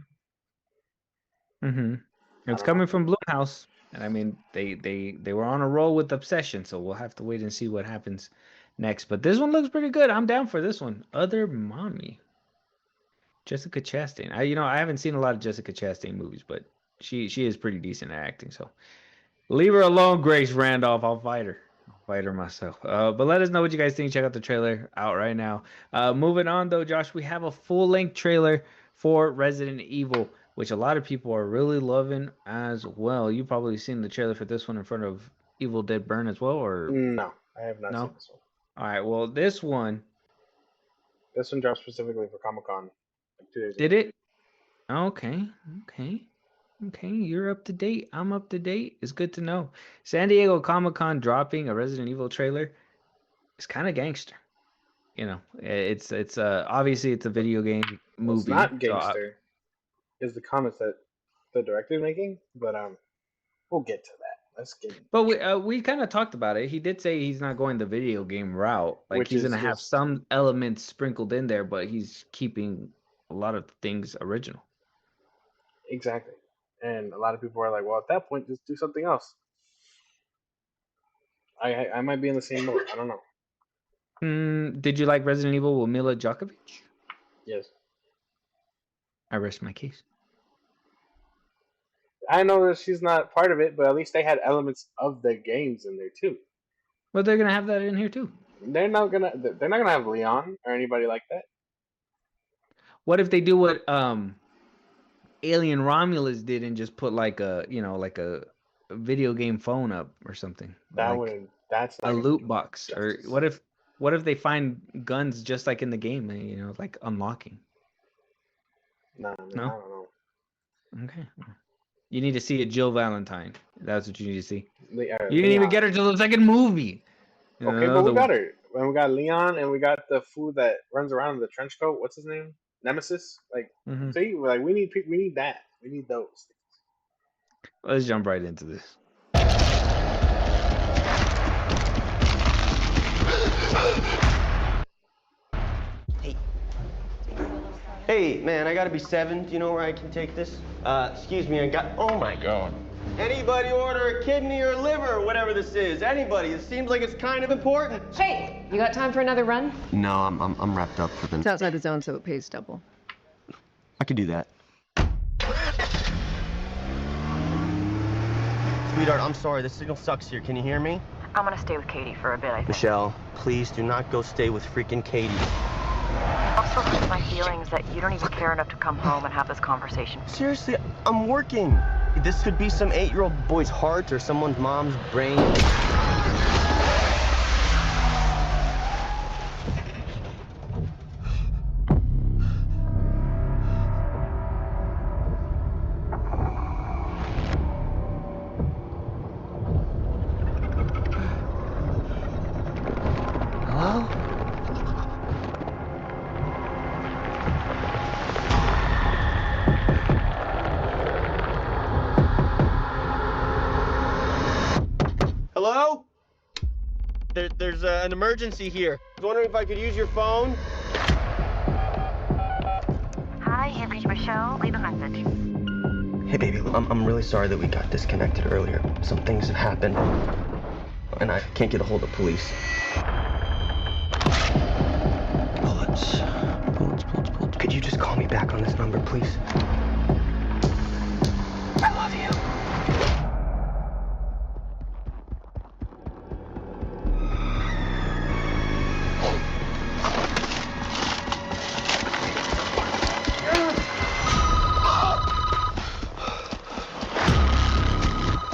Mm-hmm.
I
It's
don't know.
coming from Blumhouse, and I mean they were on a roll with Obsession, so we'll have to wait and see what happens next. But this one looks pretty good. I'm down for this one. Other Mommy, Jessica Chastain. I haven't seen a lot of Jessica Chastain movies, but she is pretty decent at acting. So leave her alone, Grace Randolph. I'll fight her. I'll fight her myself. But let us know what you guys think. Check out the trailer out right now. Moving on though, Josh, we have a full-length trailer for Resident Evil, which a lot of people are really loving as well. You've probably seen the trailer for this one in front of Evil Dead Burn as well, or
No, I have not
no?
seen this one.
All right. Well, this one
This one dropped specifically for Comic Con like 2 days ago.
did it. Okay. Okay. Okay, you're up to date. I'm up to date. It's good to know. San Diego Comic-Con dropping a Resident Evil trailer. It's kind of gangster. It's obviously it's a video game
What's
movie.
not
So
gangster is the comments that the director's making, but we'll get to that. Let's get into
but we kind of talked about it. He did say he's not going the video game route. Like
which
he's
is
gonna have
just
some elements sprinkled in there, but he's keeping a lot of things original.
exactly. And a lot of people are like, well, at that point, just do something else. I might be in the same boat. I don't know.
Did you like Resident Evil with Mila Djokovic?
Yes.
I rest my case.
I know that she's not part of it, but at least they had elements of the games in there too.
But they're gonna have that in here too.
They're not gonna have Leon or anybody like that.
What if they do what Alien Romulus did and just put like a like a video game phone up or something?
That
Like
wouldn't. That's not
a
gonna
loot
do
box. Or
justice.
what if they find guns just like in the game, like unlocking?
No, I mean,
No?
I don't know.
Okay. You need to see a Jill Valentine. That's what you need to see. You didn't
Leon.
even get her till the second movie.
Okay, but we got her. And we got Leon, and we got the fool that runs around in the trench coat. What's his name? Nemesis. Like, see, like we need that. We need those.
Let's jump right into this.
Hey, man, I gotta be 7. Do you know where I can take this? Excuse me, oh my God. Anybody order a kidney or liver or whatever this is? Anybody? It seems like it's kind of important.
Hey, you got time for another run?
No, I'm wrapped up for the...
It's outside the zone, so it pays double.
I could do that. Sweetheart, I'm sorry, the signal sucks here. Can you hear me?
I'm gonna stay with Katie for a bit, I think.
Michelle, please do not go stay with freaking Katie.
I'm so hurt my feelings that you don't even care enough to come home and have this conversation.
Seriously, I'm working. This could be some 8-year-old boy's heart or someone's mom's brain. Hello? Hello? There's an emergency here. I was wondering if I could use your phone.
Hi, you've reached Michelle. Leave a message.
Hey, baby, I'm really sorry that we got disconnected earlier. Some things have happened, and I can't get a hold of police. Bullets. Could you just call me back on this number, please? I love you.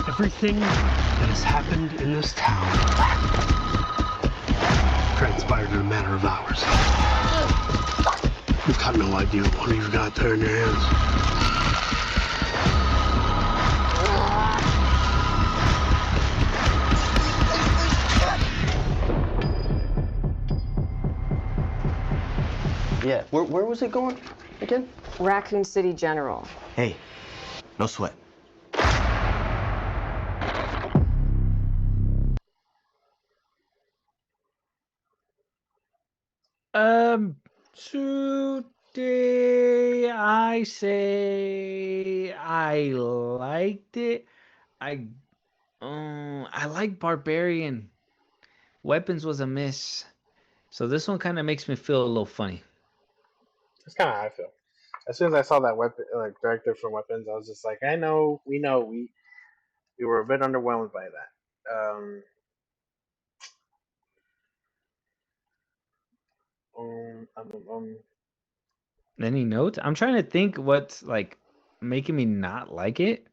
Everything that has happened in this town transpired in a matter of hours. You've got no idea what you've got there in your hands.
Yeah, where was it going again?
Raccoon City General.
Hey, no sweat.
Today I say I liked it. I like Barbarian. Weapons was a miss. So this one kind of makes me feel a little funny.
That's kind of how I feel. As soon as I saw that weapon, like director from Weapons, I was just like, we were a bit underwhelmed by that.
Any notes? I'm trying to think what's like making me not like it.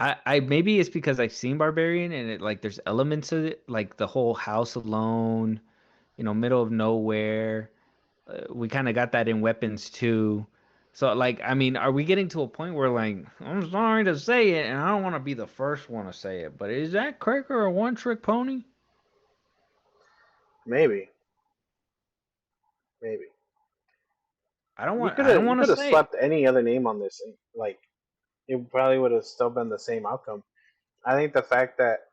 I maybe it's because I've seen Barbarian and it like there's elements of it, like the whole house alone, middle of nowhere. We kind of got that in Weapons too. So like, I mean, are we getting to a point where like, I'm sorry to say it, and I don't want to be the first one to say it, but is that Cracker a one-trick pony?
Maybe.
I don't want
You could
to
have
say
slapped any other name on this, and, like, it probably would have still been the same outcome. I think the fact that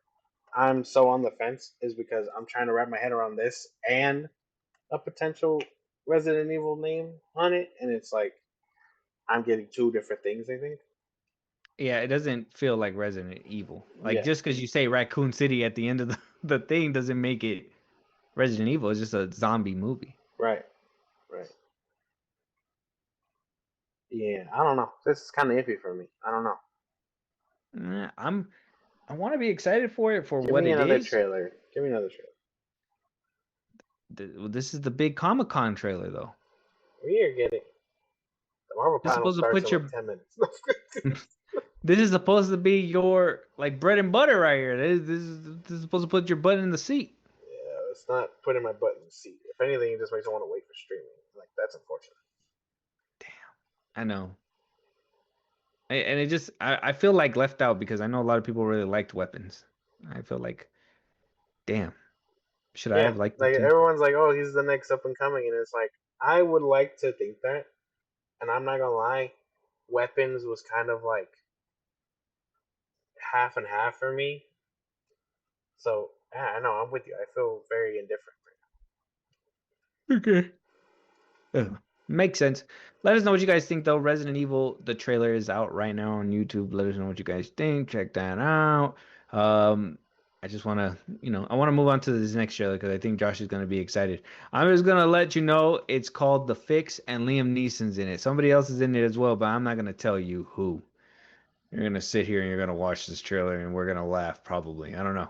I'm so on the fence is because I'm trying to wrap my head around this and a potential Resident Evil name on it, and it's like I'm getting two different things, I think.
Yeah, it doesn't feel like Resident Evil. Like,
Yeah.
just because you say Raccoon City at the end of the thing doesn't make it Resident Evil. It's just a zombie movie.
Right. Yeah, I don't know. This is kind of iffy for me. I don't know.
I want to be excited for it for
Give
what
me
it
another
is.
trailer. Give me another
trailer. This is the big Comic-Con trailer, though.
We are getting the Marvel panel starts in like 10 minutes.
This is supposed to be your like bread and butter right here. This is supposed to put your butt in the seat.
Yeah, it's not putting my butt in the seat. If anything, it just makes me want to wait for streaming. Like, that's unfortunate.
Damn, I know. And it just I feel like left out because I know a lot of people really liked Weapons. I feel like, damn, should I
Yeah,
have liked it
like
too?
everyone's like, oh, he's the next up and coming, and it's like I would like to think that, and I'm not gonna lie, Weapons was kind of like half and half for me. So yeah, I know I'm with you. I feel very indifferent.
Okay. Yeah. Makes sense. Let us know what you guys think, though. Resident Evil, the trailer is out right now on YouTube. Let us know what you guys think. Check that out. I just want to, I want to move on to this next trailer because I think Josh is going to be excited. I'm just going to let you know it's called The Fix and Liam Neeson's in it. Somebody else is in it as well, but I'm not going to tell you who. You're going to sit here and you're going to watch this trailer and we're going to laugh probably. I don't know.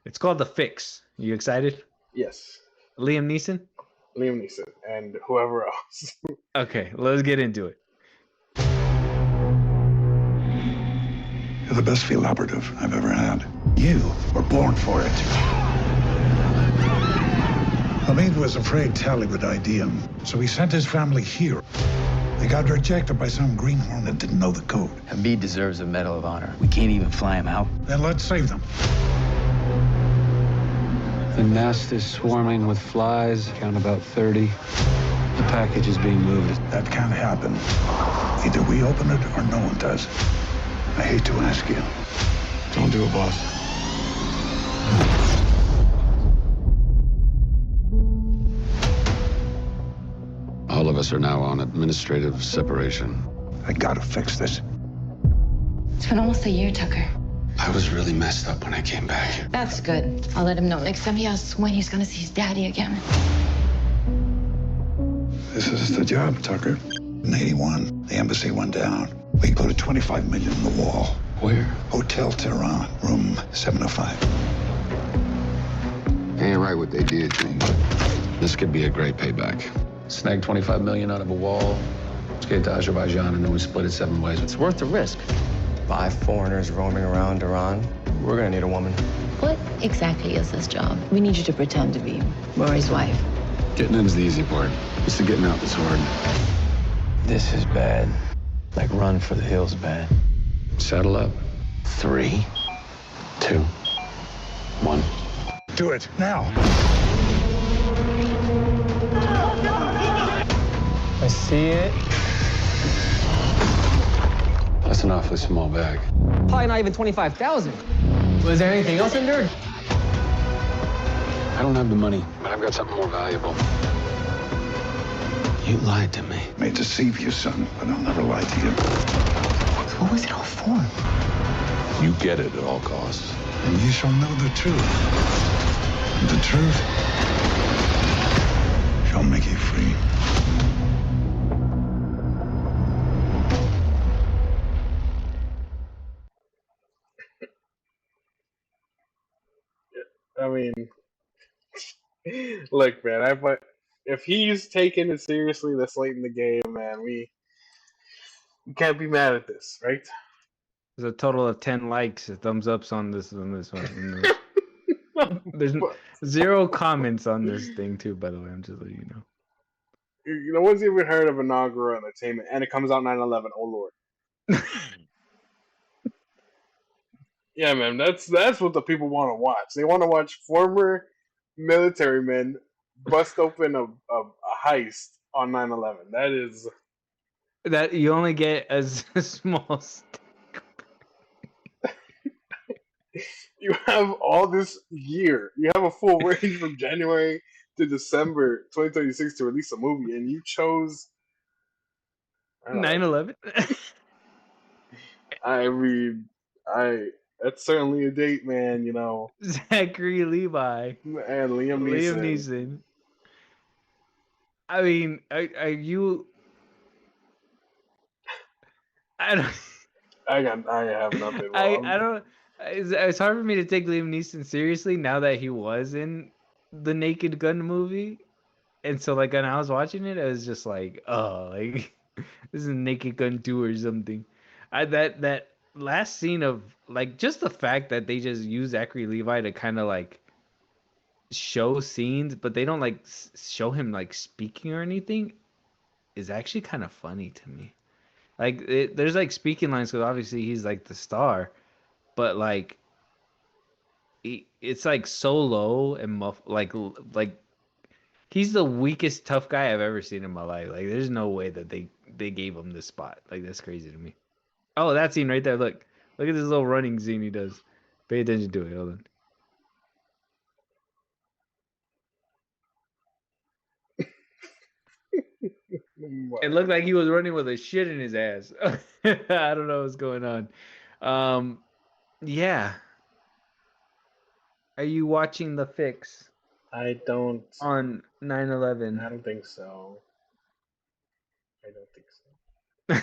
It's called The Fix. You excited?
Yes,
Liam Neeson?
Liam Neeson and whoever else.
Okay, let's get into it.
You're the best field operative I've ever had. You were born for it. Hamid was afraid Tally would ID him, so he sent his family here. They got rejected by some greenhorn that didn't know the code.
Hamid deserves a Medal of Honor. We can't even fly him out.
Then let's save them.
The nest is swarming with flies. Count about 30. The package is being moved.
That can't happen. Either we open it or no one does. I hate to ask you.
Don't do it, boss.
All of us are now on administrative separation.
I gotta fix this.
It's been almost a year, Tucker.
I was really messed up when I came back.
That's good. I'll let him know next time he asks when he's gonna see his daddy again.
This is the job, Tucker. In 81, the embassy went down. We put a $25 million in the wall.
Where?
Hotel Tehran, room 705.
Ain't right what they did to him, but this could be a great payback.
Snag 25 million out of a wall, skate to Azerbaijan, and then we split it 7 ways.
It's worth the risk. 5 foreigners roaming around Iran. We're gonna need a woman.
What exactly is this job? We need you to pretend to be Rory's wife.
Getting in's the easy part. It's the getting out that's hard.
This is bad. Like Run for the Hills bad.
Saddle up.
3, 2, 1.
Do it, now.
I see it.
That's an awfully small bag.
Probably not even 25,000. Was there anything else in there?
I don't have the money, but I've got something more valuable. You lied to me.
May deceive you, son, but I'll never lie to you.
What was it all for?
You get it at all costs.
And you shall know the truth. And the truth shall make you free.
I mean, look, man. If he's taking it seriously this late in the game, man, we can't be mad at this, right?
There's a total of 10 likes, thumbs ups on this one. There's 0 comments on this thing too, by the way. I'm just letting you know.
No one's even heard of Inaugural Entertainment, and it comes out 9/11. Oh Lord. Yeah, man, that's what the people want to watch. They want to watch former military men bust open a heist on 9/11. That is
that you only get a small.
You have all this year. You have a full range from January to December 2036 to release a movie, and you chose
9/11.
I mean, that's certainly a date, man. You know,
Zachary Levi
and Liam Neeson.
I mean, are you? I don't.
I have nothing.
I don't. It's hard for me to take Liam Neeson seriously now that he was in the Naked Gun movie, and so like when I was watching it, I was just like, oh, like this is Naked Gun 2 or something. That last scene of like just the fact that they just use Zachary Levi to kind of like show scenes, but they don't like show him like speaking or anything, is actually kind of funny to me. Like there's like speaking lines because obviously he's like the star, but like it's like so low and like he's the weakest tough guy I've ever seen in my life. Like there's no way that they gave him this spot. Like that's crazy to me. Oh, that scene right there. Look at this little running scene he does. Pay attention to it. Hold on. It looked like he was running with a shit in his ass. I don't know what's going on. Yeah. Are you watching The Fix?
I don't.
On 9/11.
I don't think so. I don't think so.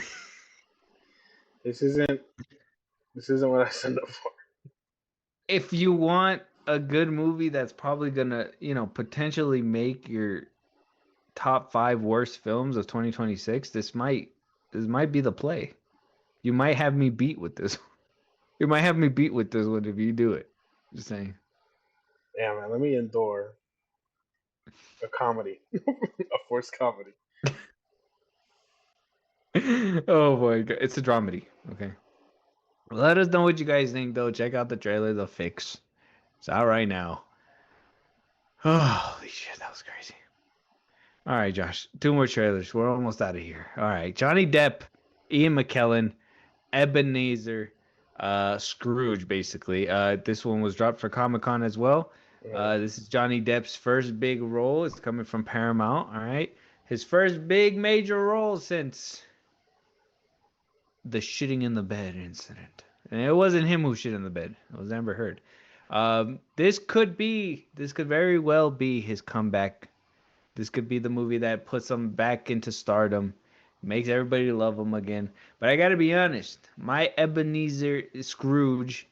This isn't what I signed up for.
If you want a good movie that's probably gonna, potentially make your top 5 worst films of 2026, this might be the play. You might have me beat with this. You might have me beat with this one if you do it. Just saying.
Yeah, man. Let me endure a comedy, a forced comedy.
Oh my god, it's a dramedy. Okay. Let us know what you guys think, though. Check out the trailer, The Fix. It's out right now. Oh, holy shit, that was crazy. All right, Josh. 2 more trailers. We're almost out of here. All right. Johnny Depp, Ian McKellen, Ebenezer, Scrooge, basically. This one was dropped for Comic-Con as well. This is Johnny Depp's first big role. It's coming from Paramount. All right. His first big major role since the shitting in the bed incident. And it wasn't him who shit in the bed. It was Amber Heard. This could very well be his comeback. This could be the movie that puts him back into stardom, makes everybody love him again. But I gotta be honest, my Ebenezer Scrooge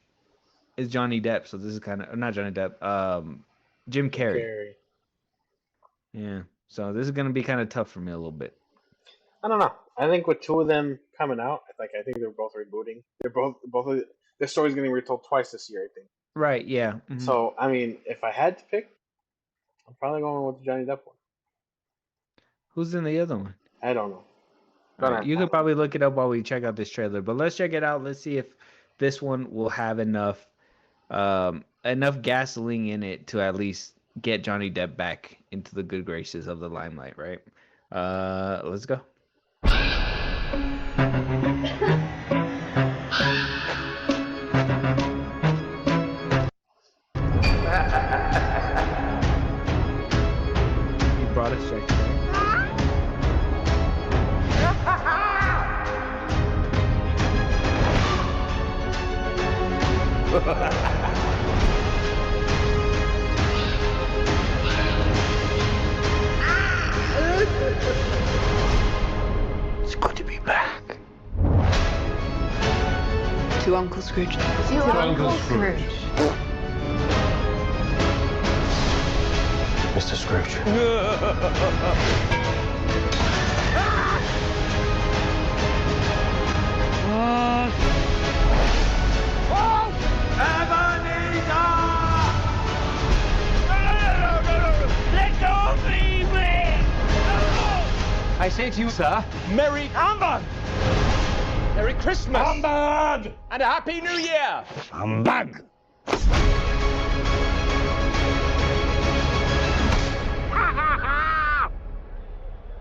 is Johnny Depp. So this is kind of not Johnny Depp. Jim Carrey. Yeah. So this is gonna be kind of tough for me a little bit.
I don't know. I think with 2 of them coming out, I think they're both rebooting. They're both of their story's getting retold twice this year, I think.
Right. Yeah. Mm-hmm.
So I mean, if I had to pick, I'm probably going with the Johnny Depp one.
Who's in the other one?
I don't know.
Right, you could probably look it up while we check out this trailer, but let's check it out. Let's see if this one will have enough gasoline in it to at least get Johnny Depp back into the good graces of the limelight, right? Let's go. He brought us check.
It's good to be back.
To Uncle Scrooge.
To Uncle Scrooge.
Mr. Scrooge.
I say to you, sir, Merry Humbug! Merry Christmas!
Humbug!
And a Happy New Year!
Humbug!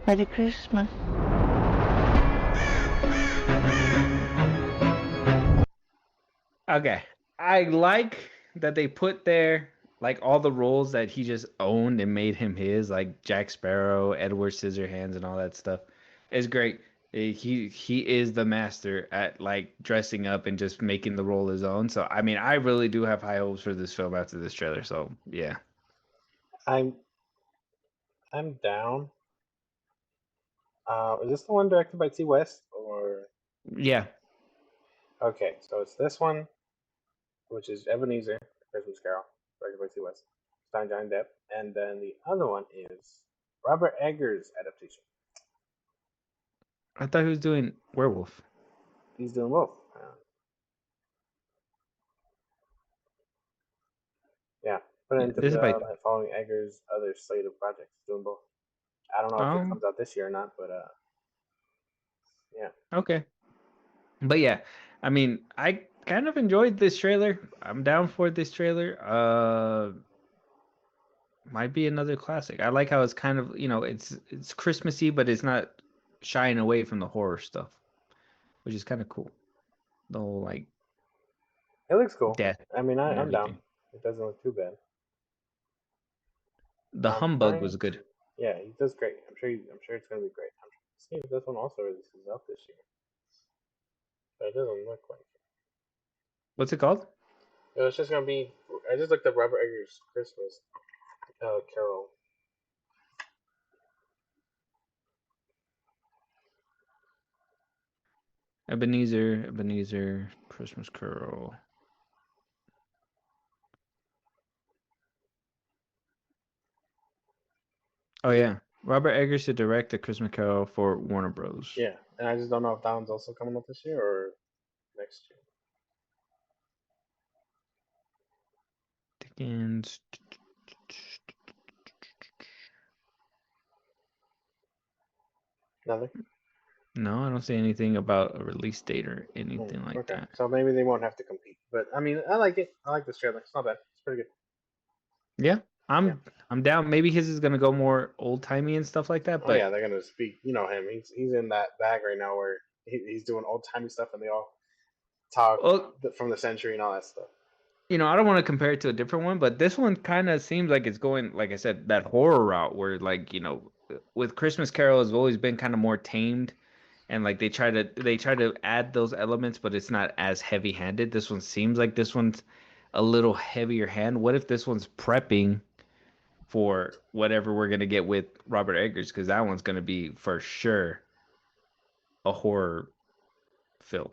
Merry Christmas.
Okay. I like that they put there like all the roles that he just owned and made him his, like Jack Sparrow, Edward Scissorhands, and all that stuff. It's great. He is the master at like dressing up and just making the role his own. So I mean, I really do have high hopes for this film after this trailer. So yeah,
I'm down. Is this the one directed by T. West or?
Yeah.
Okay, so it's this one, which is Ebenezer, Christmas Carol, directed by T. West, starring Johnny Depp, and then the other one is Robert Eggers' adaptation.
I thought he was doing Werewolf.
He's doing both. Yeah, put it into the following Eggers' other slate of projects. Doing both. I don't know if it comes out this year or not, but Yeah.
Okay. But yeah, I mean, I kind of enjoyed this trailer. I'm down for this trailer. Might be another classic. I like how it's kind of, it's Christmassy, but it's not shying away from the horror stuff, which is kind of cool. The whole like
It looks cool.
death
I mean,
and
I'm down.
everything.
It doesn't look too bad.
The humbug was good.
Yeah, he does great. I'm sure it's gonna be great. I'm seeing if this one also releases out this year, but it doesn't look like it.
What's it called?
It was just gonna be. I just looked up Robert Eggers' Christmas Carol.
Ebenezer, Christmas Carol. Oh yeah, Robert Eggers to direct the Christmas Carol for Warner Bros.
Yeah, and I just don't know if that one's also coming up this year or next year.
Dickens.
Nothing.
No, I don't see anything about a release date or anything like
Okay,
that.
so maybe they won't have to compete. But I mean, I like it. I like this trailer. It's not bad. It's pretty good.
Yeah, I'm down. Maybe his is gonna go more old timey and stuff like that.
Oh
But
yeah, they're gonna speak. You know him. He's in that bag right now where he's doing old timey stuff, and they all talk from the century and all that stuff.
I don't want to compare it to a different one, but this one kind of seems like it's going, like I said, that horror route where, like, with Christmas Carol has always been kind of more tamed, and like they try to add those elements, but it's not as heavy handed. This one seems like this one's a little heavier hand. What if this one's prepping for whatever we're gonna get with Robert Eggers? Because that one's gonna be for sure a horror film.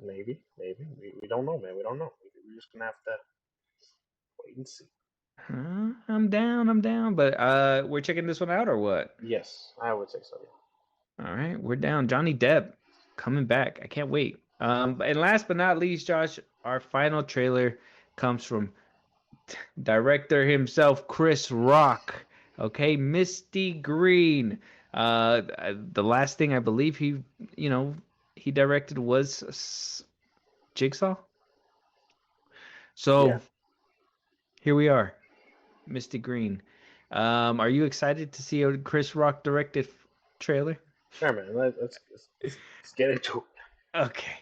Maybe. We don't know, man. We don't know. We're just gonna have to wait and see.
I'm down. But we're checking this one out or what?
Yes, I would say so. Yeah.
All right, we're down. Johnny Depp coming back. I can't wait. And last but not least, Josh, our final trailer comes from director himself, Chris Rock. Okay, Misty Green. The last thing I believe he directed was Jigsaw. So here we are, Misty Green. Are you excited to see a Chris Rock directed trailer?
Sure, man. Let's get into it.
Okay.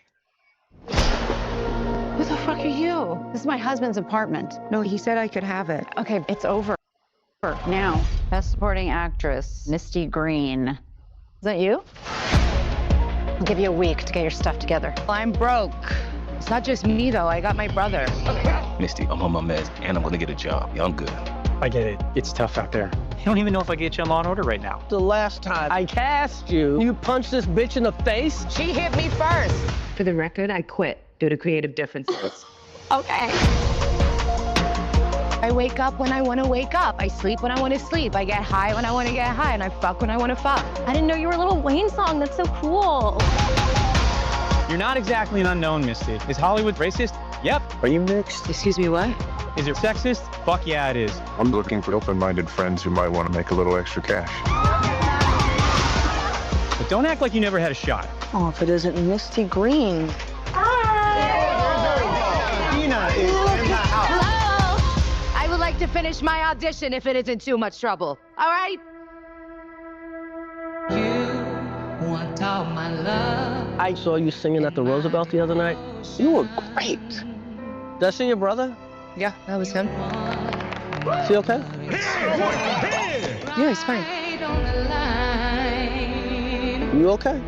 Who the fuck are you? This is my husband's apartment. No, he said I could have it. Okay, it's over. Now, Best Supporting Actress, Misty Green. Is that you? I'll give you a week to get your stuff together. I'm broke. It's not just me, though. I got my brother.
Misty, I'm on my meds, and I'm gonna get a job. Yeah, I'm good.
I get it. It's tough out there. I don't even know if I get you on Law & Order right now.
The last time I cast you, you punched this bitch in the face?
She hit me first.
For the record, I quit due to creative differences.
Okay. I wake up when I want to wake up. I sleep when I want to sleep. I get high when I want to get high. And I fuck when I want to fuck. I didn't know you were a Lil Wayne song. That's so cool.
You're not exactly an unknown, Misty. Is Hollywood racist? Yep.
Are you mixed?
Excuse me, what?
Is it sexist? Fuck yeah, it is.
I'm looking for open-minded friends who might want to make a little extra cash.
But don't act like you never had a shot.
Oh, if it isn't Misty Green.
Tina is in the house.
Hello. I would like to finish my audition if it isn't too much trouble. All right?
You want all my love.
I saw you singing at the Roosevelt the other night. You were great. Did I see your brother?
Yeah, that was him.
Is he okay?
Yeah, he's fine.
You okay?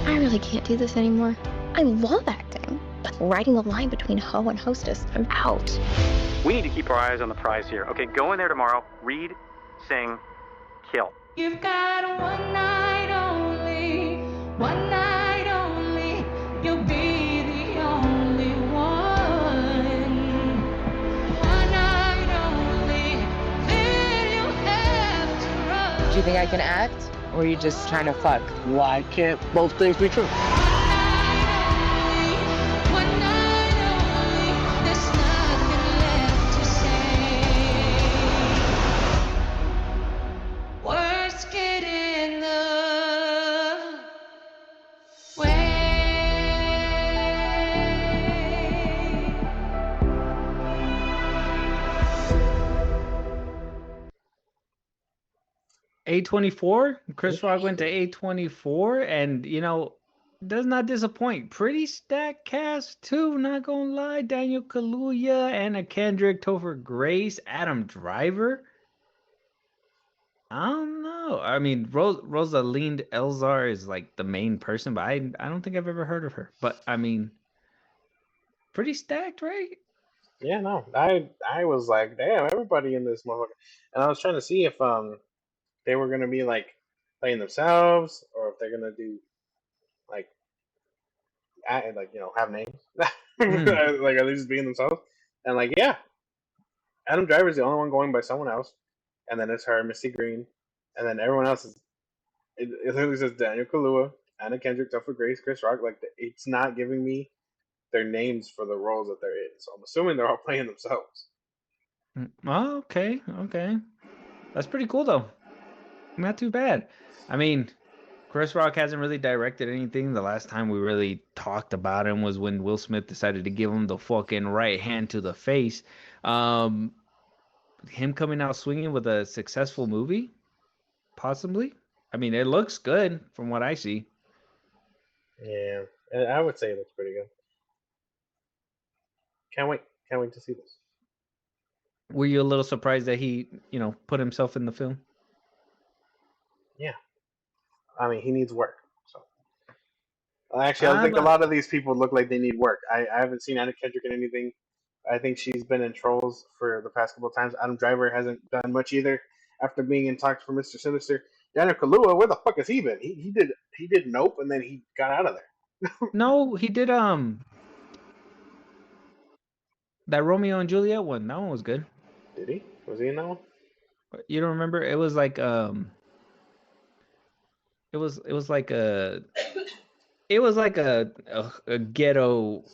I really can't do this anymore. I love acting, but writing the line between hoe and hostess, I'm out.
We need to keep our eyes on the prize here. Okay, go in there tomorrow, read, sing, kill.
You've got one night only, one night only. You'll be the only one. One night only, then you'll have to run.
Do you think I can act? Or are you just trying to fuck?
Why can't both things be true?
One night only, there's nothing left to say. Words get in the
A24. Chris Rock went to A24, and does not disappoint. Pretty stacked cast too. Not gonna lie. Daniel Kaluuya, Anna Kendrick, Topher Grace, Adam Driver. I don't know. I mean, Rosalind Elzar is like the main person, but I don't think I've ever heard of her. But I mean, pretty stacked, right?
Yeah, no. I was like, damn, everybody in this motherfucker. And I was trying to see if they were gonna be like playing themselves or if they're gonna do like have names. Like, are they just being themselves? And like, yeah, Adam Driver's the only one going by someone else, and then it's her, Misty Green, and then everyone else is. It literally says Daniel Kaluuya, Anna Kendrick, Topher Grace, Chris Rock. Like, it's not giving me their names for the roles that they're in. So I'm assuming they're all playing themselves.
Oh, okay. That's pretty cool though. Not too bad. I mean, Chris Rock hasn't really directed anything. The last time we really talked about him was when Will Smith decided to give him the fucking right hand to the face. Him coming out swinging with a successful movie, possibly. I mean, it looks good from what I see.
Yeah, I would say it looks pretty good. Can't wait to see this.
Were you a little surprised that he, put himself in the film?
Yeah, I mean, he needs work. So actually, I think a lot of these people look like they need work. I haven't seen Anna Kendrick in anything. I think she's been in Trolls for the past couple of times. Adam Driver hasn't done much either after being in talks for Mr. Sinister. Daniel Kaluuya, where the fuck has he been? He did Nope, and then he got out of there.
No, he did that Romeo and Juliet one. That one was good.
Did he? Was he in that one?
You don't remember? It was like it was like a ghetto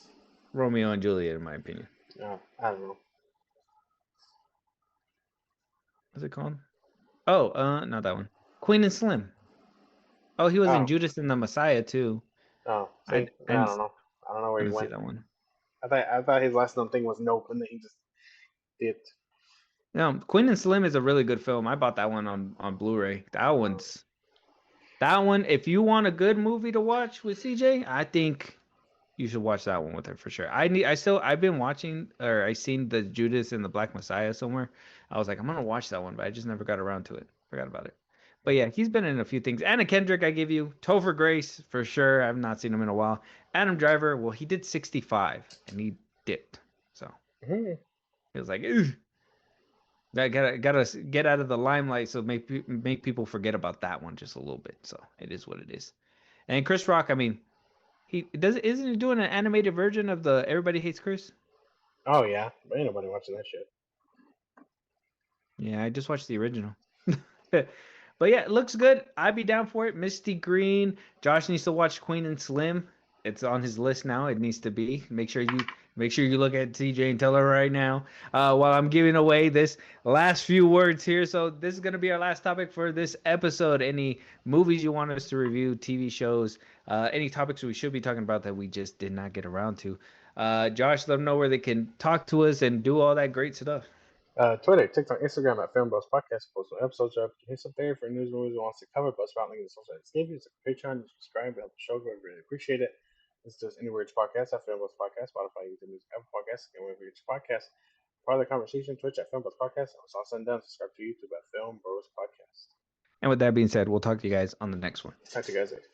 Romeo and Juliet, in my opinion.
No, I don't know.
What's it called? Oh, not that one. Queen and Slim. Oh, he was in Judas and the Messiah too.
Oh, see, I don't know. I don't know where he went.
See that one.
I thought his last known thing was Nope, and then he just dipped.
No, Queen and Slim is a really good film. I bought that one on Blu-ray. That one. If you want a good movie to watch with CJ, I think you should watch that one with her for sure. I've been watching, or I seen the Judas and the Black Messiah somewhere. I was like, I'm gonna watch that one, but I just never got around to it. Forgot about it. But yeah, he's been in a few things. Anna Kendrick, I give you. Topher Grace, for sure. I've not seen him in a while. Adam Driver, well, he did 65, and he dipped. So he was like, ugh. Gotta get out of the limelight, so make people forget about that one just a little bit. So it is what it is. And Chris Rock, I mean, isn't he doing an animated version of the Everybody Hates Chris?
Oh yeah, but ain't nobody watching that shit.
Yeah, I just watched the original. But yeah, it looks good. I'd be down for it. Misty Green. Josh needs to watch Queen and Slim. It's on his list now. It needs to be. Make sure you look at TJ and tell her right now. While I'm giving away this last few words here. So this is gonna be our last topic for this episode. Any movies you want us to review, TV shows, any topics we should be talking about that we just did not get around to. Josh, let them know where they can talk to us and do all that great stuff.
Twitter, TikTok, Instagram at FilmBros Podcast. Post on episodes up. Hit us up there for news movies we want to cover. Post about links to social media. It's a Patreon. Subscribe. Help the show grow. Really appreciate it. This is Anywhere It's Podcast at FilmBros Podcast. Spotify, YouTube Music, Apple Podcasts, and wherever it's podcast. Part of the conversation, Twitch at FilmBros Podcast. It's all said and done. Subscribe to YouTube at FilmBros Podcast.
And with that being said, we'll talk to you guys on the next one.
Talk to you guys later.